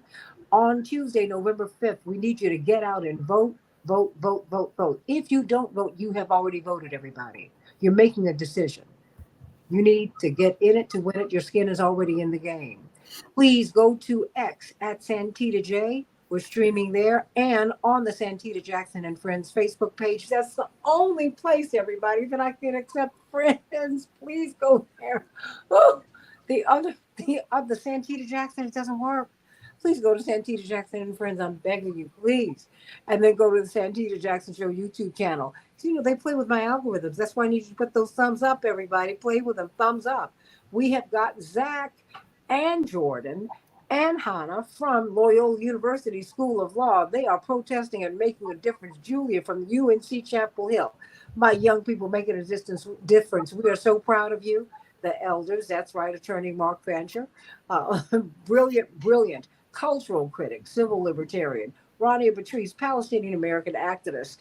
On Tuesday, November 5th, we need you to get out and vote, vote, vote, vote, vote. If you don't vote, you have already voted, everybody. You're making a decision. You need to get in it to win it. Your skin is already in the game. Please go to X at Santita J. We're streaming there and on the Santita Jackson and Friends Facebook page. That's the only place, everybody, that I can accept friends. Please go there. Oh, the Santita Jackson, it doesn't work. Please go to Santita Jackson and Friends. I'm begging you, please. And then go to the Santita Jackson Show YouTube channel. So, they play with my algorithms. That's why I need you to put those thumbs up, everybody. Play with them. Thumbs up. We have got Zach and Jordan and Hannah from Loyola University School of Law. They are protesting and making a difference. Julia from UNC Chapel Hill. My young people making a difference. We are so proud of you. The elders, that's right, Attorney Mark Fancher. Brilliant cultural critic, civil libertarian. Rania Patrice, Palestinian American activist.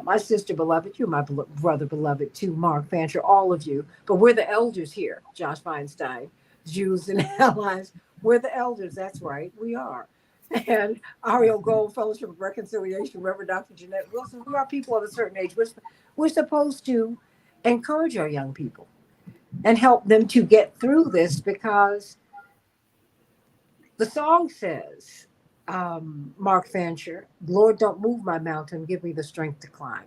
My sister beloved, you're my brother beloved too, Mark Fancher, all of you. But we're the elders here, Josh Feinstein, Jews and allies. We're the elders, that's right, we are. And Ariel Gold, Fellowship of Reconciliation, Reverend Dr. Jeanette Wilson, we are people of a certain age. We're supposed to encourage our young people and help them to get through this, because the song says, Mark Fancher, Lord, don't move my mountain, give me the strength to climb.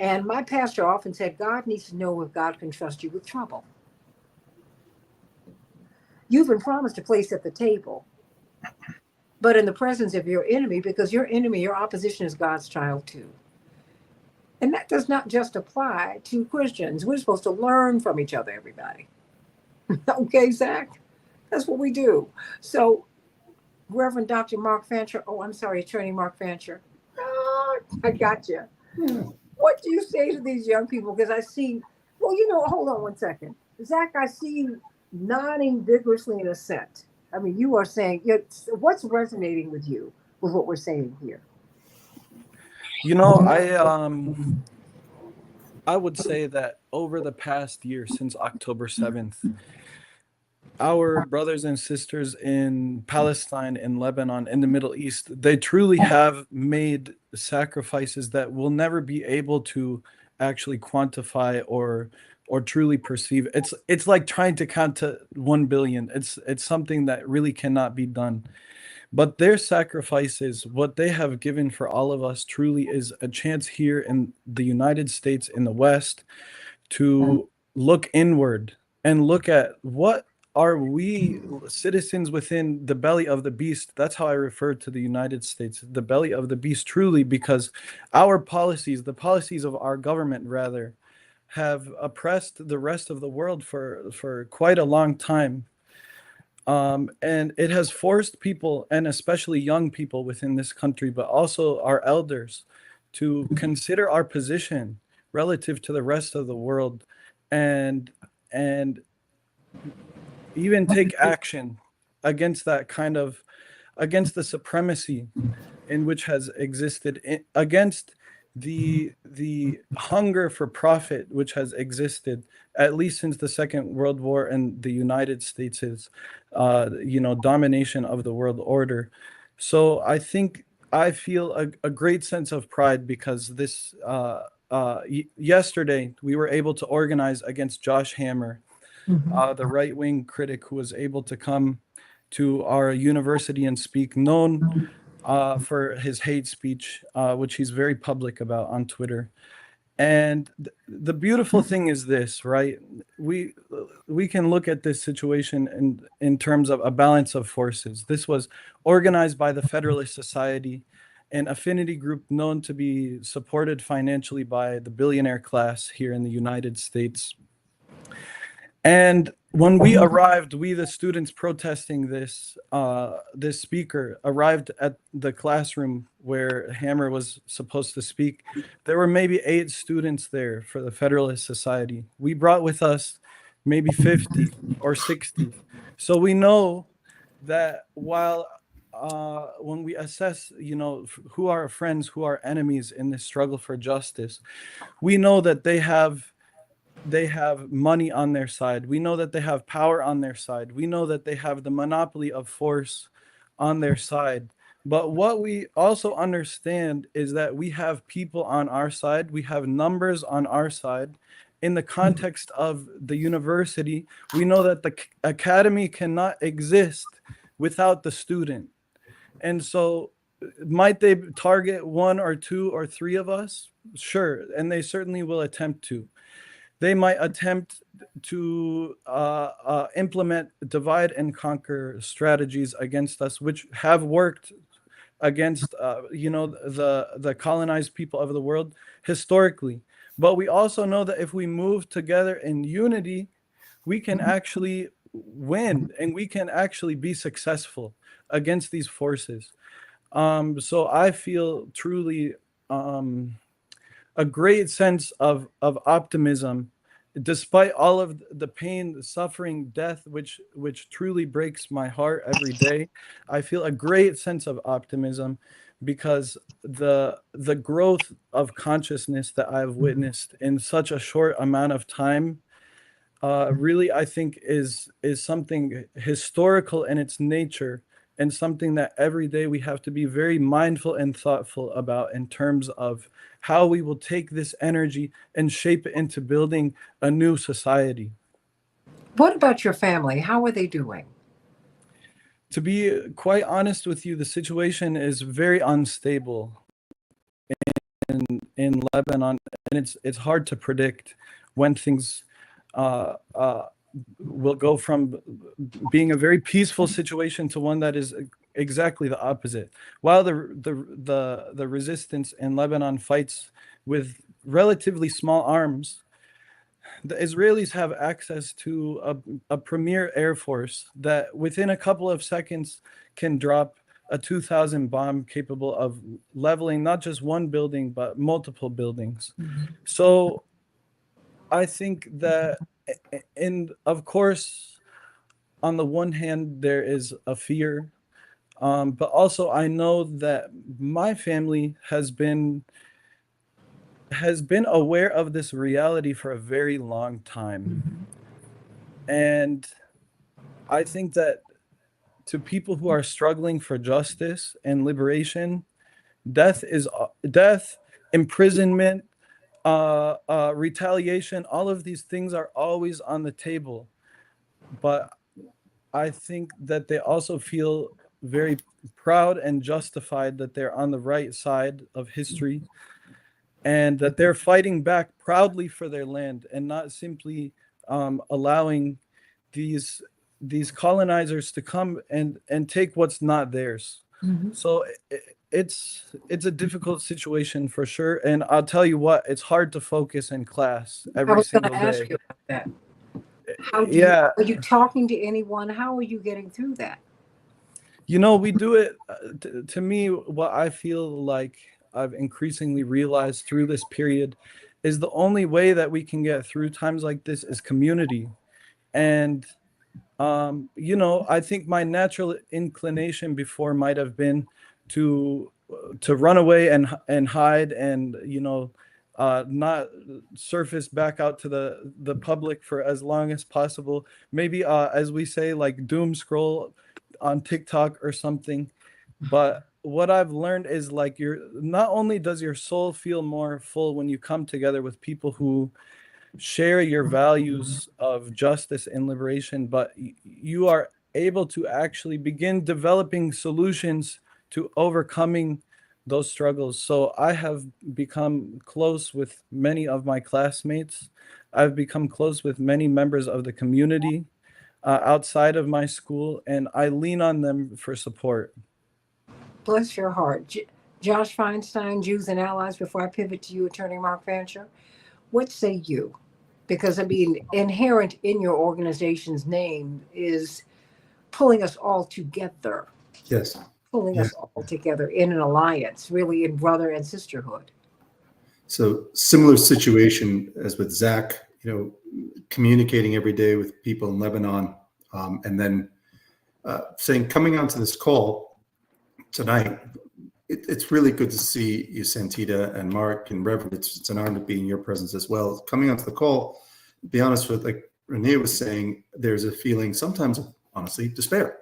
And my pastor often said, God needs to know if God can trust you with trouble. You've been promised a place at the table, but in the presence of your enemy, because your enemy, your opposition is God's child too. And that does not just apply to Christians. We're supposed to learn from each other, everybody. Okay, Zach? That's what we do. So, Reverend Dr. Mark Fancher, I'm sorry, Attorney Mark Fancher. I got you. What do you say to these young people? Because I see, hold on one second. Zach, I see you nodding vigorously in assent. I mean, you are saying, what's resonating with you with what we're saying here? I would say that over the past year, since October 7th, our brothers and sisters in Palestine, in Lebanon, in the Middle East, they truly have made sacrifices that we'll never be able to actually quantify or truly perceive. It's like trying to count to 1 billion. It's something that really cannot be done. But their sacrifices, what they have given for all of us, truly is a chance here in the United States, in the West, to look inward and look at what are we citizens within the belly of the beast. That's how I refer to the United States, the belly of the beast, truly, because our policies, the policies of our government rather, have oppressed the rest of the world for quite a long time. And it has forced people, and especially young people within this country, but also our elders, to consider our position relative to the rest of the world, and even take action against that against the supremacy in which has existed, against the hunger for profit which has existed at least since the Second World War and the United States' domination of the world order. So I feel a great sense of pride because yesterday we were able to organize against Josh Hammer, the right-wing critic who was able to come to our university and speak, known for his hate speech, which he's very public about on Twitter. And the beautiful thing is this, right? We can look at this situation in terms of a balance of forces. This was organized by the Federalist Society, an affinity group known to be supported financially by the billionaire class here in the United States. And when we arrived, the students protesting this speaker arrived at the classroom where Hammer was supposed to speak. There were maybe 8 students there for the Federalist Society. We brought with us maybe 50 or 60. So we know that while when we assess, who are our friends, who are enemies in this struggle for justice, we know that they have money on their side. We know that they have power on their side. We know that they have the monopoly of force on their side. But what we also understand is that we have people on our side. We have numbers on our side. In the context of the university, we know that the academy cannot exist without the student. And so might they target 1 or 2 or 3 of us? Sure. And they certainly will attempt to. They might attempt to implement divide and conquer strategies against us, which have worked against the colonized people of the world historically. But we also know that if we move together in unity, we can actually win and we can actually be successful against these forces. So I feel truly a great sense of optimism, despite all of the pain, the suffering, death, which truly breaks my heart every day. I feel a great sense of optimism because the growth of consciousness that I've witnessed in such a short amount of time really, I think, is something historical in its nature, and something that every day we have to be very mindful and thoughtful about in terms of how we will take this energy and shape it into building a new society. What about your family? How are they doing? To be quite honest with you, the situation is very unstable in Lebanon, and it's hard to predict when things will go from being a very peaceful situation to one that is exactly the opposite. While the resistance in Lebanon fights with relatively small arms, the Israelis have access to a premier air force that within a couple of seconds can drop a 2,000 bomb capable of leveling not just one building, but multiple buildings. So I think that, and of course, on the one hand, there is a fear, but also I know that my family has been aware of this reality for a very long time. And I think that to people who are struggling for justice and liberation, death, imprisonment, retaliation, all of these things are always on the table. But I think that they also feel very proud and justified that they're on the right side of history, and that they're fighting back proudly for their land and not simply allowing these colonizers to come and take what's not theirs. So it's a difficult situation for sure, and I'll tell you what, it's hard to focus in class I every was going single to ask day. you about that. How do Yeah, are you talking to anyone? How are you getting through that? we do it. To me, what I feel like I've increasingly realized through this period is the only way that we can get through times like this is community. And I think my natural inclination before might have been to run away and hide and not surface back out to the public for as long as possible. Maybe as we say, like doom scroll on TikTok or something. But what I've learned is like not only does your soul feel more full when you come together with people who share your values of justice and liberation, but you are able to actually begin developing solutions to overcoming those struggles. So I have become close with many of my classmates. I've become close with many members of the community outside of my school, and I lean on them for support. Bless your heart. Josh Feinstein, Jews and Allies, before I pivot to you, Attorney Mark Fancher, what say you? Because I mean, inherent in your organization's name is pulling us all together, Yes. pulling Yeah. us all together in an alliance, really in brother and sisterhood. So similar situation as with Zach, communicating every day with people in Lebanon, and then saying, coming onto this call tonight, it's really good to see you, Santita and Mark and Reverend. It's an honor to be in your presence as well. Coming onto the call, to be honest with, like Renee was saying, there's a feeling sometimes of, honestly, despair.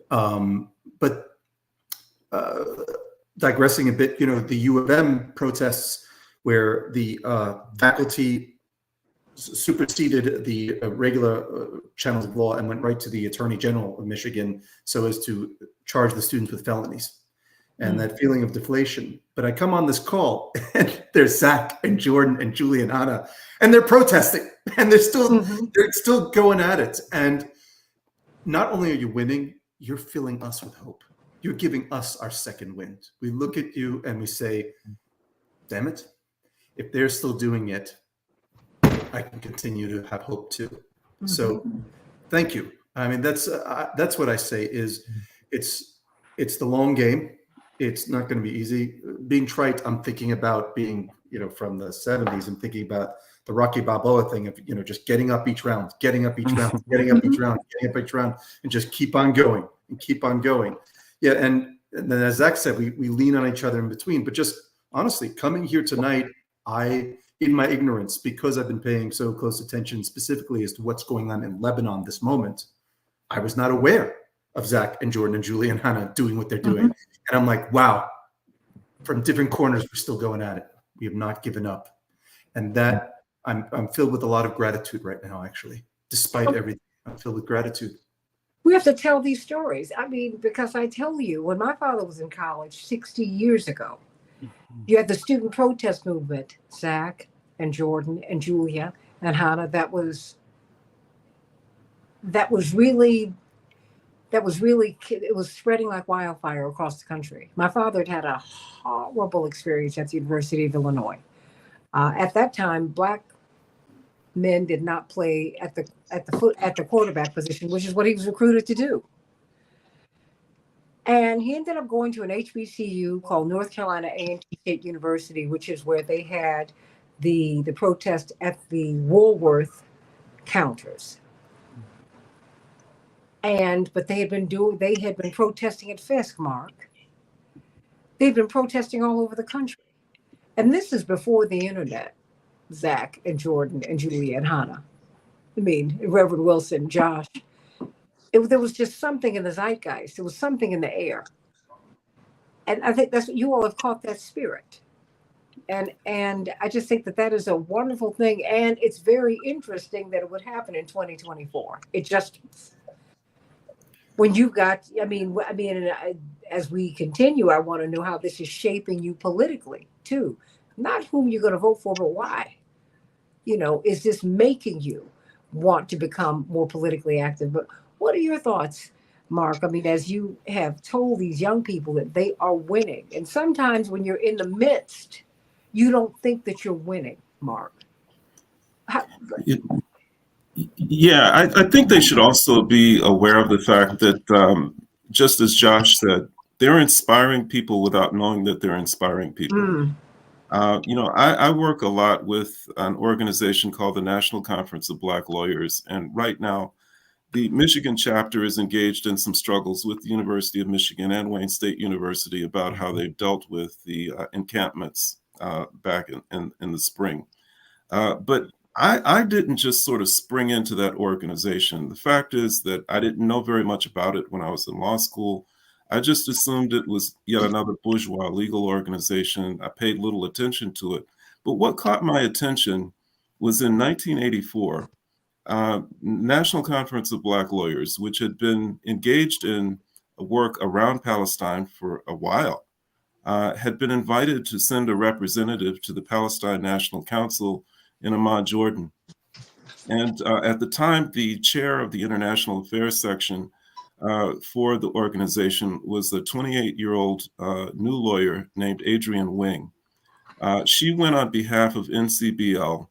But digressing a bit, the U of M protests where the faculty superseded the regular channels of law and went right to the Attorney General of Michigan so as to charge the students with felonies. And that feeling of deflation. But I come on this call and there's Zach and Jordan and Julie and Anna, and they're protesting and they're still going at it. And not only are you winning, you're filling us with hope. You're giving us our second wind. We look at you and we say, damn it, if they're still doing it, I can continue to have hope too. So thank you. I mean, that's what I say is it's the long game. It's not going to be easy. Being trite, I'm thinking about being, from the 70s. I'm thinking about the Rocky Balboa thing of, just getting up each round, getting up each round, getting up each round, getting up each round, and just keep on going and keep on going. Yeah, and then as Zach said, we lean on each other in between. But just honestly, coming here tonight, in my ignorance, because I've been paying so close attention specifically as to what's going on in Lebanon this moment, I was not aware of Zach and Jordan and Julie and Hannah doing what they're doing. And I'm like, wow, from different corners, we're still going at it. We have not given up. And that I'm filled with a lot of gratitude right now, actually, despite everything. I'm filled with gratitude. We have to tell these stories. I mean, because I tell you, when my father was in college 60 years ago, You had the student protest movement, Zach and Jordan and Julia and Hannah. That was really it was spreading like wildfire across the country. My father had a horrible experience at the University of Illinois. At that time, black men did not play at the quarterback position, which is what he was recruited to do. And he ended up going to an HBCU called North Carolina A&T State University, which is where they had the protest at the Woolworth counters. But they had been protesting at Fisk, Mark. They'd been protesting all over the country. And this is before the internet, Zach and Jordan and Julia and Hannah. I mean, Reverend Wilson, Josh. There was just something in the zeitgeist. There was something in the air. And I think that's what you all have caught, that spirit. And I just think that is a wonderful thing. And it's very interesting that it would happen in 2024. It just, when you've got, as we continue, I want to know how this is shaping you politically too. Not whom you're going to vote for, but why. Is this making you want to become more politically active? But what are your thoughts, Mark? I mean, as you have told these young people that they are winning, and sometimes when you're in the midst, you don't think that you're winning, Mark. Yeah, I think they should also be aware of the fact that, just as Josh said, they're inspiring people without knowing that they're inspiring people. I work a lot with an organization called the National Conference of Black Lawyers, and right now, the Michigan chapter is engaged in some struggles with the University of Michigan and Wayne State University about how they've dealt with the encampments back in the spring. But I didn't just sort of spring into that organization. The fact is that I didn't know very much about it when I was in law school. I just assumed it was yet another bourgeois legal organization. I paid little attention to it. But what caught my attention was in 1984, National Conference of Black Lawyers, which had been engaged in work around Palestine for a while, had been invited to send a representative to the Palestine National Council in Ahmad, Jordan. And at the time, the chair of the International Affairs section for the organization was a 28-year-old new lawyer named Adrienne Wing. She went on behalf of NCBL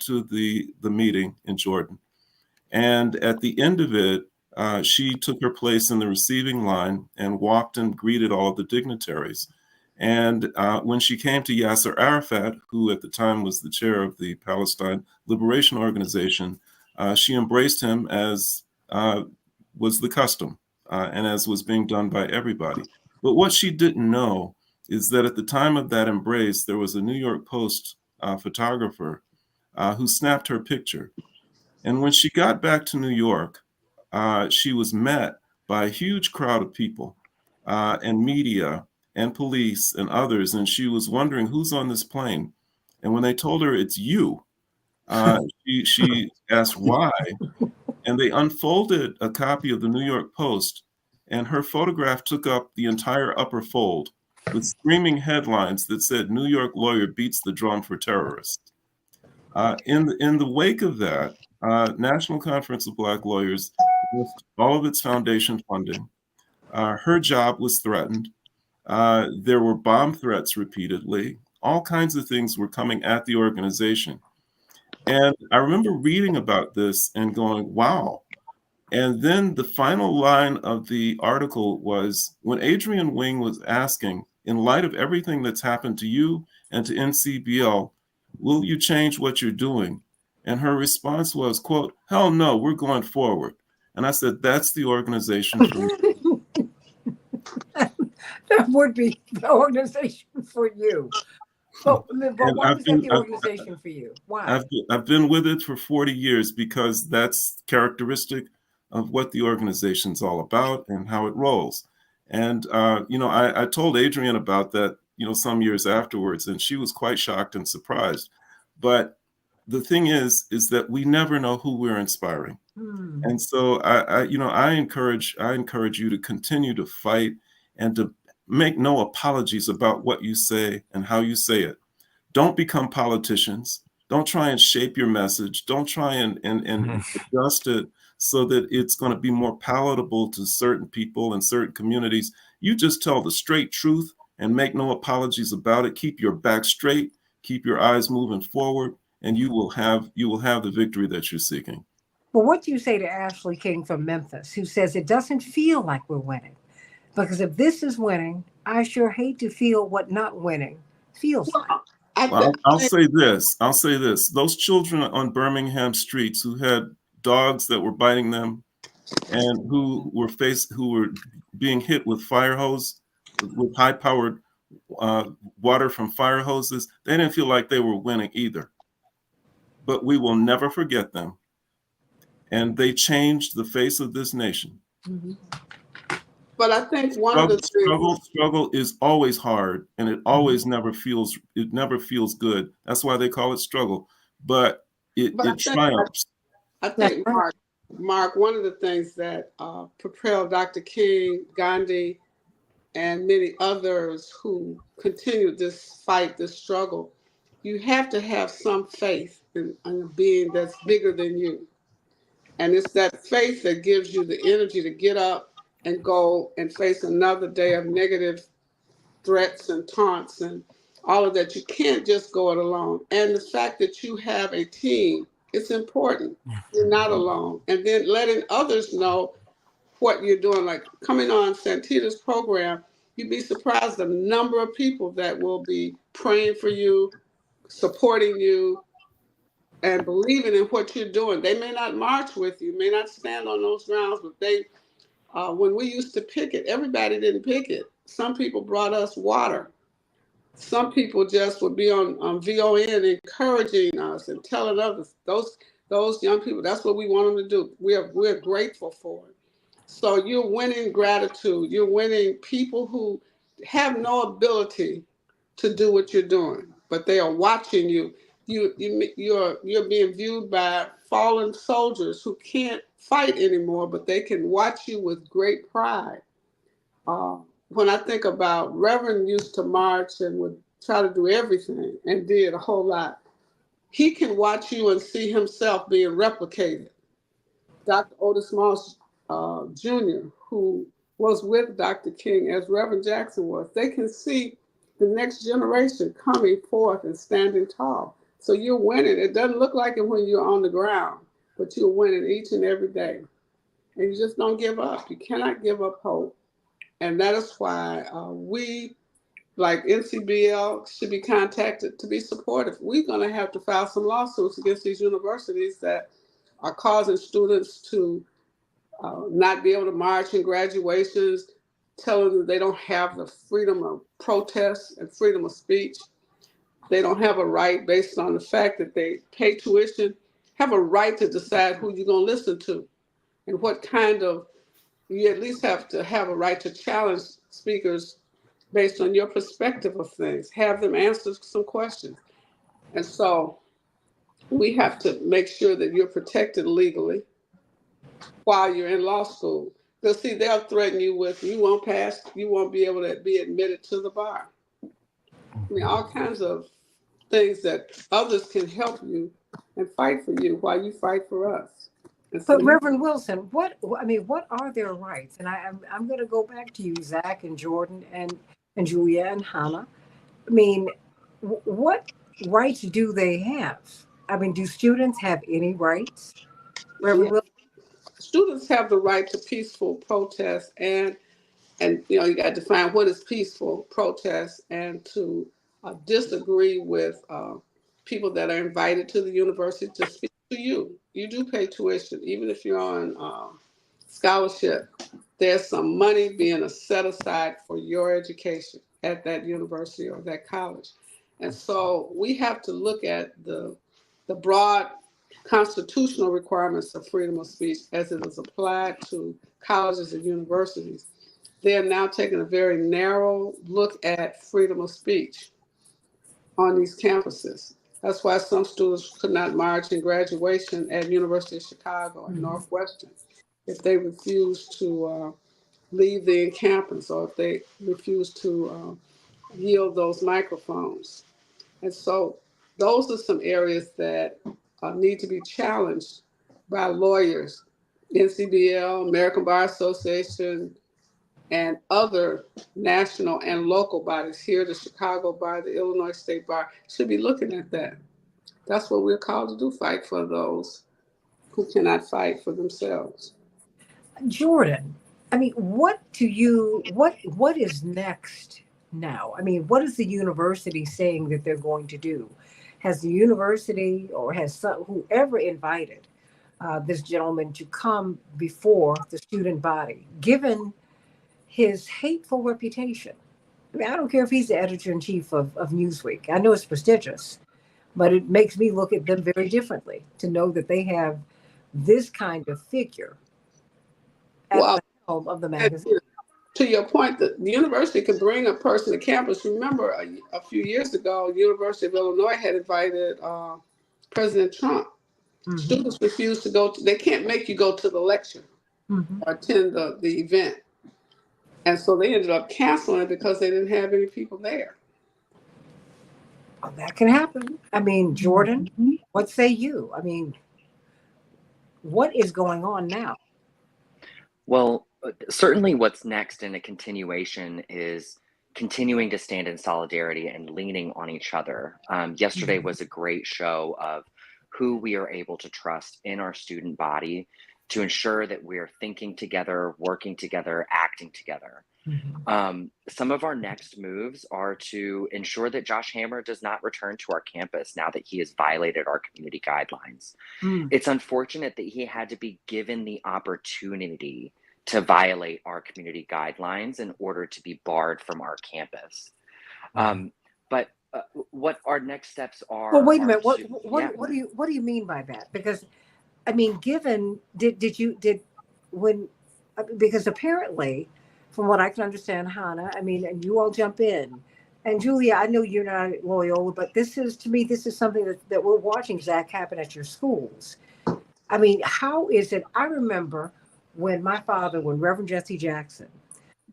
to the meeting in Jordan. And at the end of it, she took her place in the receiving line and walked and greeted all of the dignitaries. And when she came to Yasser Arafat, who at the time was the chair of the Palestine Liberation Organization, she embraced him as was the custom and as was being done by everybody. But what she didn't know is that at the time of that embrace, there was a New York Post photographer who snapped her picture. And when she got back to New York, she was met by a huge crowd of people and media and police and others. And she was wondering who's on this plane. And when they told her it's you, she asked why. And they unfolded a copy of the New York Post, and her photograph took up the entire upper fold with screaming headlines that said, "New York lawyer beats the drum for terrorists." In the wake of that, National Conference of Black Lawyers lost all of its foundation funding. Her job was threatened. There were bomb threats repeatedly. All kinds of things were coming at the organization. And I remember reading about this and going, wow. And then the final line of the article was when Adrienne Wing was asking, in light of everything that's happened to you and to NCBL, will you change what you're doing? And her response was, quote, "Hell no, we're going forward." And I said, that's the organization for you. That would be the organization for you. But why was that the organization for you? Why? I've been with it for 40 years because that's characteristic of what the organization's all about and how it rolls. And, I told Adrienne about that, some years afterwards, and she was quite shocked and surprised. But the thing is that we never know who we're inspiring. And so I encourage you to continue to fight and to make no apologies about what you say and how you say it. Don't become politicians. Don't try and shape your message. Don't try and adjust it so that it's going to be more palatable to certain people and certain communities. You just tell the straight truth and make no apologies about it. Keep your back straight, keep your eyes moving forward, and you will have the victory that you're seeking. Well, what do you say to Ashley King from Memphis, who says it doesn't feel like we're winning? Because if this is winning, I sure hate to feel what not winning feels like. I'll say this. Those children on Birmingham streets who had dogs that were biting them and who were being hit with fire hose, with high-powered water from fire hoses, they didn't feel like they were winning either. But we will never forget them. And they changed the face of this nation. Mm-hmm. But I think one of the struggle is always hard, and it always never feels good. That's why they call it struggle. But it triumphs. I think, Mark, one of the things that propelled Dr. King, Gandhi, and many others who continued this fight, this struggle, you have to have some faith in a being that's bigger than you. And it's that faith that gives you the energy to get up and go and face another day of negative threats and taunts and all of that. You can't just go it alone. And the fact that you have a team, it's important. You're not alone. And then letting others know what you're doing, like coming on Santita's program, you'd be surprised the number of people that will be praying for you, supporting you, and believing in what you're doing. They may not march with you, may not stand on those grounds, but they, when we used to picket, everybody didn't picket. Some people brought us water. Some people just would be on VON encouraging us and telling others, those young people, that's what we want them to do. We're grateful for it. So you're winning gratitude. You're winning people who have no ability to do what you're doing, but they are watching you. You're being viewed by fallen soldiers who can't fight anymore, but they can watch you with great pride. When I think about Reverend used to march and would try to do everything and did a whole lot. He can watch you and see himself being replicated. Dr. Otis Moss Jr., who was with Dr. King as Reverend Jackson was, they can see the next generation coming forth and standing tall. So you're winning. It doesn't look like it when you're on the ground, but you're winning each and every day. And you just don't give up. You cannot give up hope. And that is why we, like NCBL, should be contacted to be supportive. We're going to have to file some lawsuits against these universities that are causing students to not be able to march in graduations, telling them they don't have the freedom of protest and freedom of speech. They don't have a right, based on the fact that they pay tuition, have a right to decide who you're going to listen to and what kind of, you at least have to have a right to challenge speakers based on your perspective of things, have them answer some questions. And so we have to make sure that you're protected legally while you're in law school. Because see, they'll threaten you with, you won't pass, you won't be able to be admitted to the bar. I mean, all kinds of things that others can help you and fight for you while you fight for us. But Reverend Wilson, what are their rights? And I'm going to go back to you, Zach and Jordan and Julia and Hannah. I mean, what rights do they have? I mean, do students have any rights? Reverend Wilson? Students have the right to peaceful protest, and you got to define what is peaceful protest, and to disagree with people that are invited to the university to speak to you. You do pay tuition, even if you're on scholarship. There's some money being set aside for your education at that university or that college. And so we have to look at the broad constitutional requirements of freedom of speech as it is applied to colleges and universities. They're now taking a very narrow look at freedom of speech on these campuses. That's why some students could not march in graduation at University of Chicago and Northwestern if they refused to leave the encampments or if they refuse to yield those microphones. And so those are some areas that need to be challenged by lawyers, NCBL, American Bar Association, and other national and local bodies here, the Chicago Bar, the Illinois State Bar, should be looking at that. That's what we're called to do, fight for those who cannot fight for themselves. Jordan, I mean, what is next now? I mean, what is the university saying that they're going to do? Has the university or has whoever invited this gentleman to come before the student body, given his hateful reputation? I mean, I don't care if he's the editor in chief of Newsweek. I know it's prestigious, but it makes me look at them very differently to know that they have this kind of figure at Well, the helm of the magazine. to your point, the university can bring a person to campus. Remember, a few years ago, University of Illinois had invited President Trump. Mhm. Students refused to go. They can't make you go to the lecture Mhm. or attend the event. And so they ended up canceling it because they didn't have any people there. Oh, that can happen. I mean, Jordan, what say you? I mean, what is going on now? Well, certainly what's next in a continuation is continuing to stand in solidarity and leaning on each other. Yesterday was a great show of who we are able to trust in our student body to ensure that we're thinking together, working together, acting together. Some of our next moves are to ensure that Josh Hammer does not return to our campus now that he has violated our community guidelines. It's unfortunate that he had to be given the opportunity to violate our community guidelines in order to be barred from our campus. But what our next steps are. Well, wait a minute. Yeah. What do you mean by that? Because I mean, given because apparently, from what I can understand, Hannah, I mean, and you all jump in, and Julia, I know you're not at Loyola, but this is something that we're watching, Zach, happen at your schools. I mean, how is it? I remember when Reverend Jesse Jackson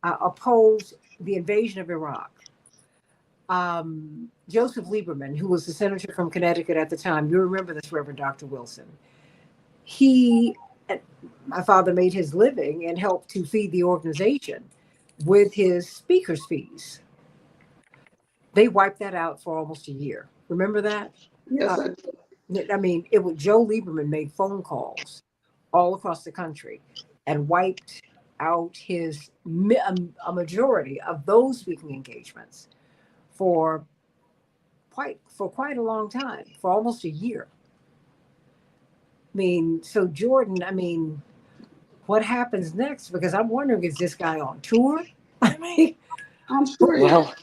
opposed the invasion of Iraq. Joseph Lieberman, who was the senator from Connecticut at the time, you remember this, Reverend Dr. Wilson. My father made his living and helped to feed the organization with his speaker's fees. They wiped that out for almost a year. Remember that? Yes, I mean, Joe Lieberman made phone calls all across the country and wiped out a majority of those speaking engagements for quite a long time, for almost a year. I mean, so Jordan, I mean, what happens next? Because I'm wondering, is this guy on tour? I mean, I'm sure. Well,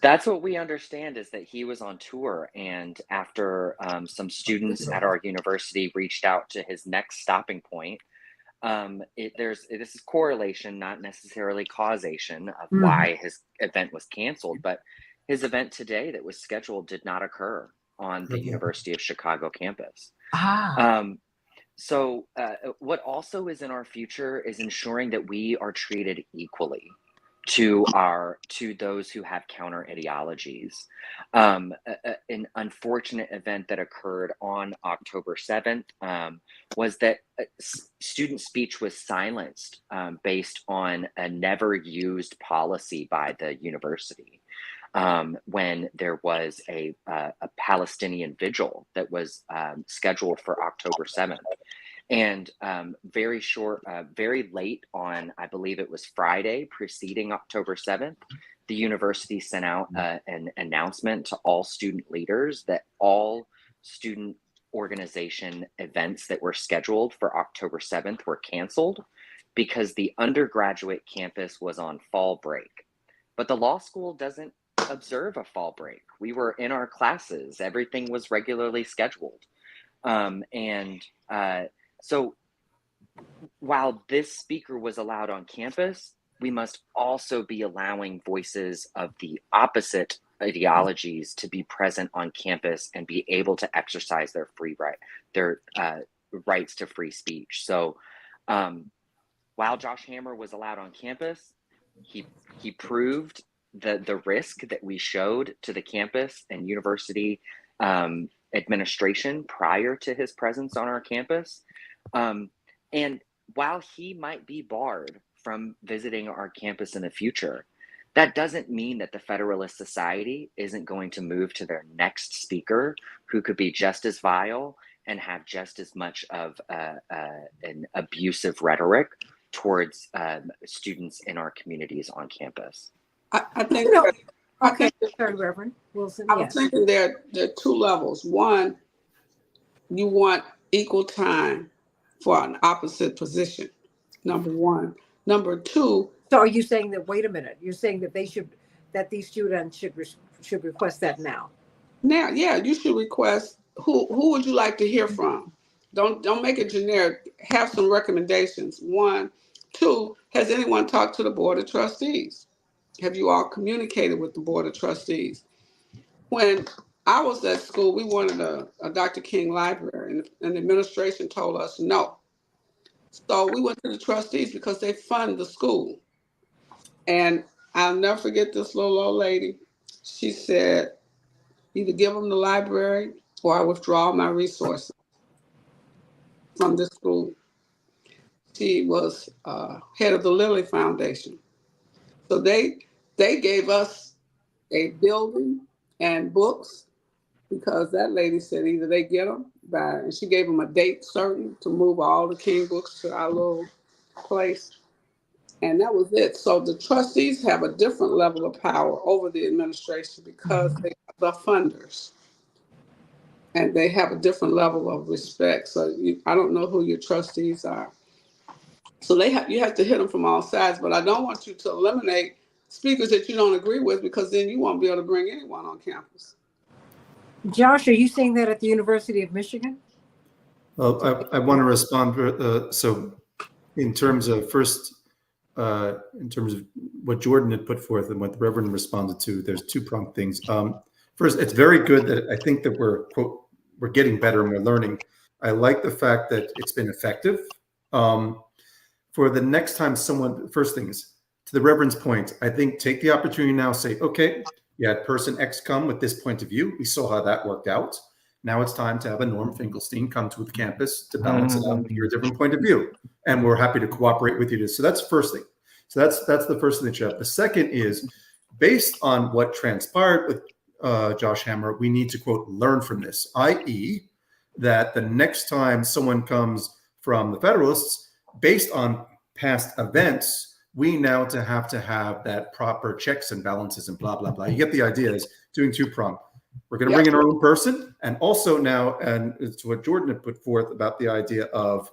that's what we understand, is that he was on tour, and after some students at our university reached out to his next stopping point, this is correlation, not necessarily causation of why his event was canceled, but his event today that was scheduled did not occur on the University of Chicago campus. So what also is in our future is ensuring that we are treated equally to those who have counter ideologies. An unfortunate event that occurred on October 7th was that student speech was silenced based on a never used policy by the university. When there was a Palestinian vigil that was scheduled for October 7th. And very late on, I believe it was Friday preceding October 7th, the university sent out an announcement to all student leaders that all student organization events that were scheduled for October 7th were canceled because the undergraduate campus was on fall break. But the law school doesn't observe a fall break. We were in our classes. Everything was regularly scheduled. So while this speaker was allowed on campus, we must also be allowing voices of the opposite ideologies to be present on campus and be able to exercise their rights to free speech. So while Josh Hammer was allowed on campus, he proved the risk that we showed to the campus and university administration prior to his presence on our campus. And while he might be barred from visiting our campus in the future, that doesn't mean that the Federalist Society isn't going to move to their next speaker who could be just as vile and have just as much of an abusive rhetoric towards students in our communities on campus. I think. No. That, I Okay, think sorry, Reverend Wilson. I'm Yes. thinking there are two levels. One, you want equal time for an opposite position. Number one. Number two. So are you saying that? Wait a minute. You're saying that these students should request that now? Now, yeah, you should request who would you like to hear from? Don't make it generic. Have some recommendations. One, two, has anyone talked to the Board of Trustees? Have you all communicated with the Board of Trustees? When I was at school, we wanted a Dr. King library, and the administration told us no. So we went to the trustees because they fund the school. And I'll never forget this little old lady. She said, either give them the library or I withdraw my resources from this school. She was head of the Lilly Foundation. So they gave us a building and books because that lady said either they get them by, and she gave them a date certain to move all the King books to our little place. And that was it. So the trustees have a different level of power over the administration because they are the funders. And they have a different level of respect. So I don't know who your trustees are. So you have to hit them from all sides. But I don't want you to eliminate speakers that you don't agree with, because then you won't be able to bring anyone on campus. Josh, are you saying that at the University of Michigan? Well, I want to respond. So in terms of in terms of what Jordan had put forth and what the Reverend responded to, there's two-pronged things. First, it's very good that I think that we're getting better and we're learning. I like the fact that it's been effective. For the next time first thing is, to the Reverend's point, I think take the opportunity now, say, okay, you had person X come with this point of view. We saw how that worked out. Now it's time to have a Norm Finkelstein come to the campus to balance it out and hear a different point of view. And we're happy to cooperate with you. So that's the first thing. So that's the first thing that you have. The second is, based on what transpired with Josh Hammer, we need to, quote, learn from this, i.e. that the next time someone comes from the Federalists, based on past events, we now have to have that proper checks and balances and blah, blah, blah. You get the idea, is doing two-pronged. We're going to bring in our own person. And also now, and it's what Jordan had put forth about the idea of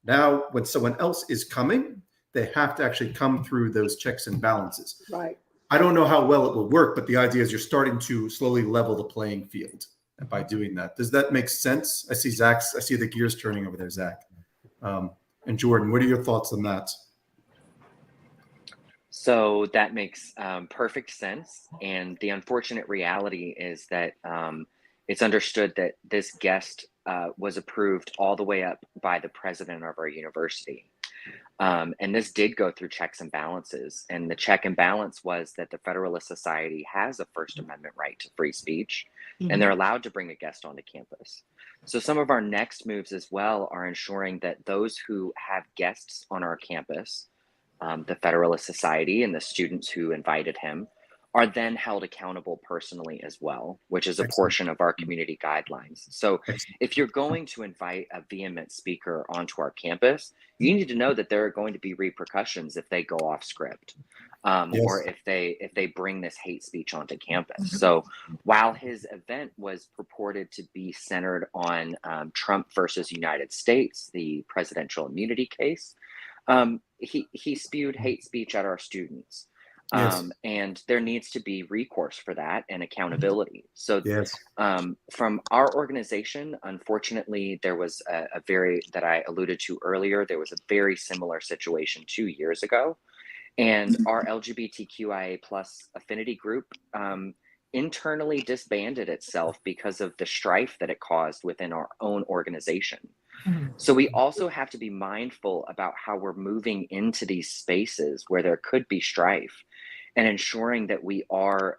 now when someone else is coming, they have to actually come through those checks and balances. Right. I don't know how well it will work, but the idea is you're starting to slowly level the playing field by doing that. Does that make sense? I see the gears turning over there, Zach. And Jordan, what are your thoughts on that? So that makes perfect sense. And the unfortunate reality is that it's understood that this guest was approved all the way up by the president of our university. And this did go through checks and balances. And the check and balance was that the Federalist Society has a First Amendment right to free speech, and they're allowed to bring a guest onto campus. So some of our next moves as well are ensuring that those who have guests on our campus, the Federalist Society and the students who invited him, are then held accountable personally as well, which is a portion of our community guidelines. So if you're going to invite a vehement speaker onto our campus, you need to know that there are going to be repercussions if they go off script, or if they bring this hate speech onto campus. So while his event was purported to be centered on Trump versus United States, the presidential immunity case, he spewed hate speech at our students. And there needs to be recourse for that and accountability. So from our organization, unfortunately, there was that I alluded to earlier, there was a very similar situation 2 years ago. And our LGBTQIA plus affinity group internally disbanded itself because of the strife that it caused within our own organization. So we also have to be mindful about how we're moving into these spaces where there could be strife, and ensuring that we are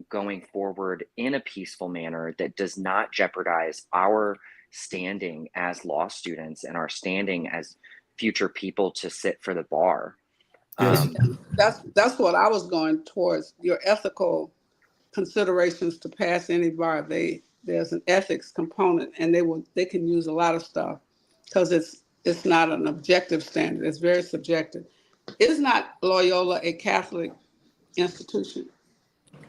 going forward in a peaceful manner that does not jeopardize our standing as law students and our standing as future people to sit for the bar. Yes. That's what I was going towards. Your ethical considerations to pass any bar. There's an ethics component, and they can use a lot of stuff because it's not an objective standard. It's very subjective. Is not Loyola a Catholic institution?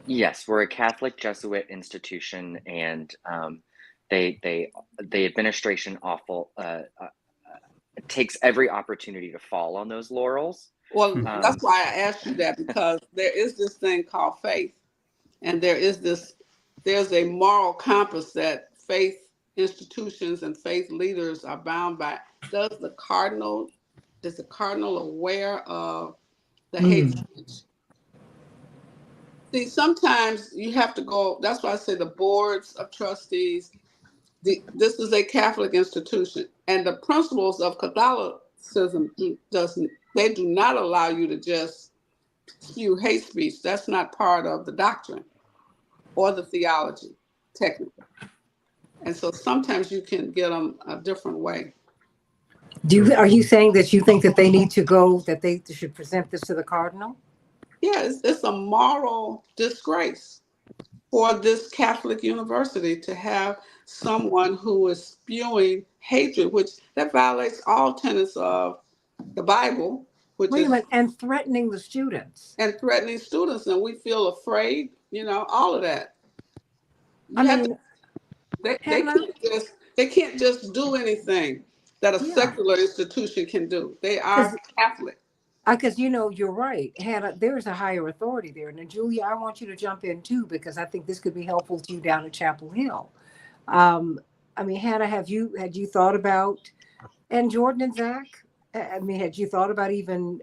Yes, we're a Catholic Jesuit institution, and the administration takes every opportunity to fall on those laurels. Well, that's why I asked you that, because there is this thing called faith, and there's a moral compass that faith institutions and faith leaders are bound by. Is the cardinal aware of the hate speech? See, sometimes you have to go. That's why I say the boards of trustees. This is a Catholic institution, and the principles of Catholicism do not allow you to just spew hate speech. That's not part of the doctrine or the theology, technically. And so sometimes you can get them a different way. Are you saying that you think that they need to go, that they should present this to the cardinal? Yeah, it's a moral disgrace for this Catholic university to have someone who is spewing hatred, which that violates all tenets of the Bible, which Wait a minute, and threatening the students. And threatening students, and we feel afraid, all of that. They can't just do anything that a secular institution can do. They are Catholic. Because you're right, Hannah, there's a higher authority there. Now, Julia, I want you to jump in too, because I think this could be helpful to you down at Chapel Hill. Hannah, had you thought about, and Jordan and Zach, had you thought about even,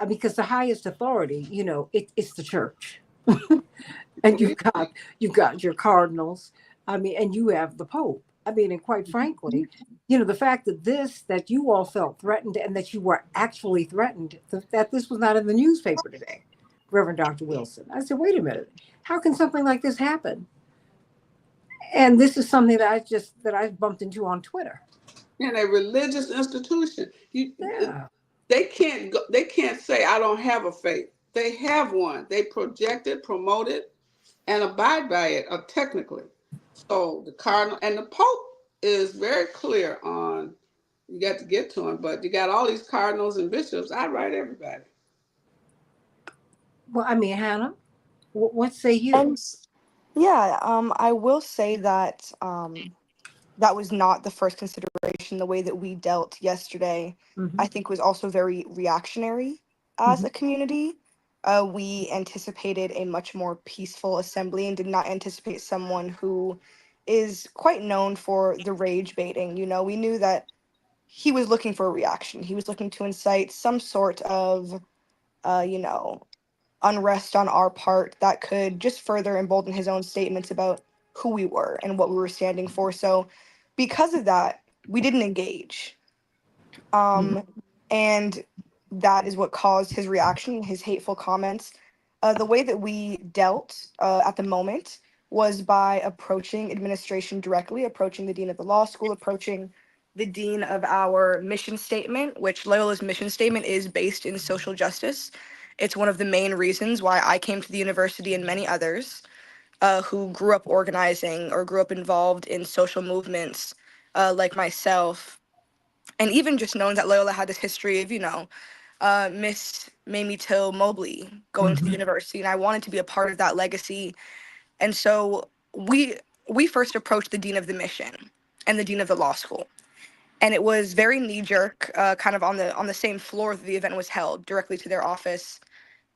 because the highest authority, it's the church. And you've got your cardinals, and you have the Pope. And quite frankly, the fact that you all felt threatened, and that you were actually threatened, that this was not in the newspaper today, Reverend Dr. Wilson. I said, wait a minute, how can something like this happen? And this is something that I bumped into on Twitter. In a religious institution, they can't say I don't have a faith. They have one. They project it, promote it, and abide by it technically. So the cardinal and the Pope is very clear on, you got to get to him, but you got all these cardinals and bishops. I write everybody. Well, Hannah, what say you? I will say that that was not the first consideration. The way that we dealt yesterday, I think, was also very reactionary as a community. We anticipated a much more peaceful assembly and did not anticipate someone who is quite known for the rage baiting. We knew that he was looking for a reaction. He was looking to incite some sort of, unrest on our part that could just further embolden his own statements about who we were and what we were standing for. So because of that, we didn't engage. And that is what caused his reaction, his hateful comments. The way that we dealt at the moment was by approaching administration directly, approaching the dean of the law school, approaching the dean of our mission statement, which Loyola's mission statement is based in social justice. It's one of the main reasons why I came to the university, and many others who grew up organizing or grew up involved in social movements like myself, and even just knowing that Loyola had this history of, Miss Mamie Till Mobley going to the university, and I wanted to be a part of that legacy. And so we first approached the dean of the mission and the dean of the law school. And it was very knee-jerk, kind of on the same floor that the event was held, directly to their office.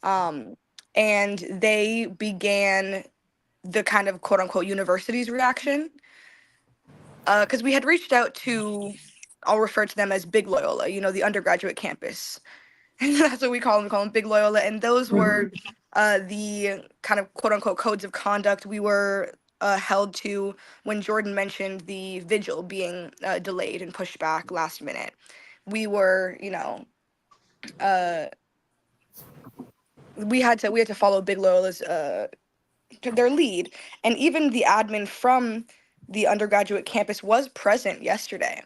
And they began the kind of quote-unquote university's reaction. Because we had reached out to, I'll refer to them as Big Loyola, the undergraduate campus. And that's what we call them Big Loyola. And those were the kind of quote-unquote codes of conduct we were held to when Jordan mentioned the vigil being delayed and pushed back last minute. We were, we had to follow Big Lola's their lead, and even the admin from the undergraduate campus was present yesterday.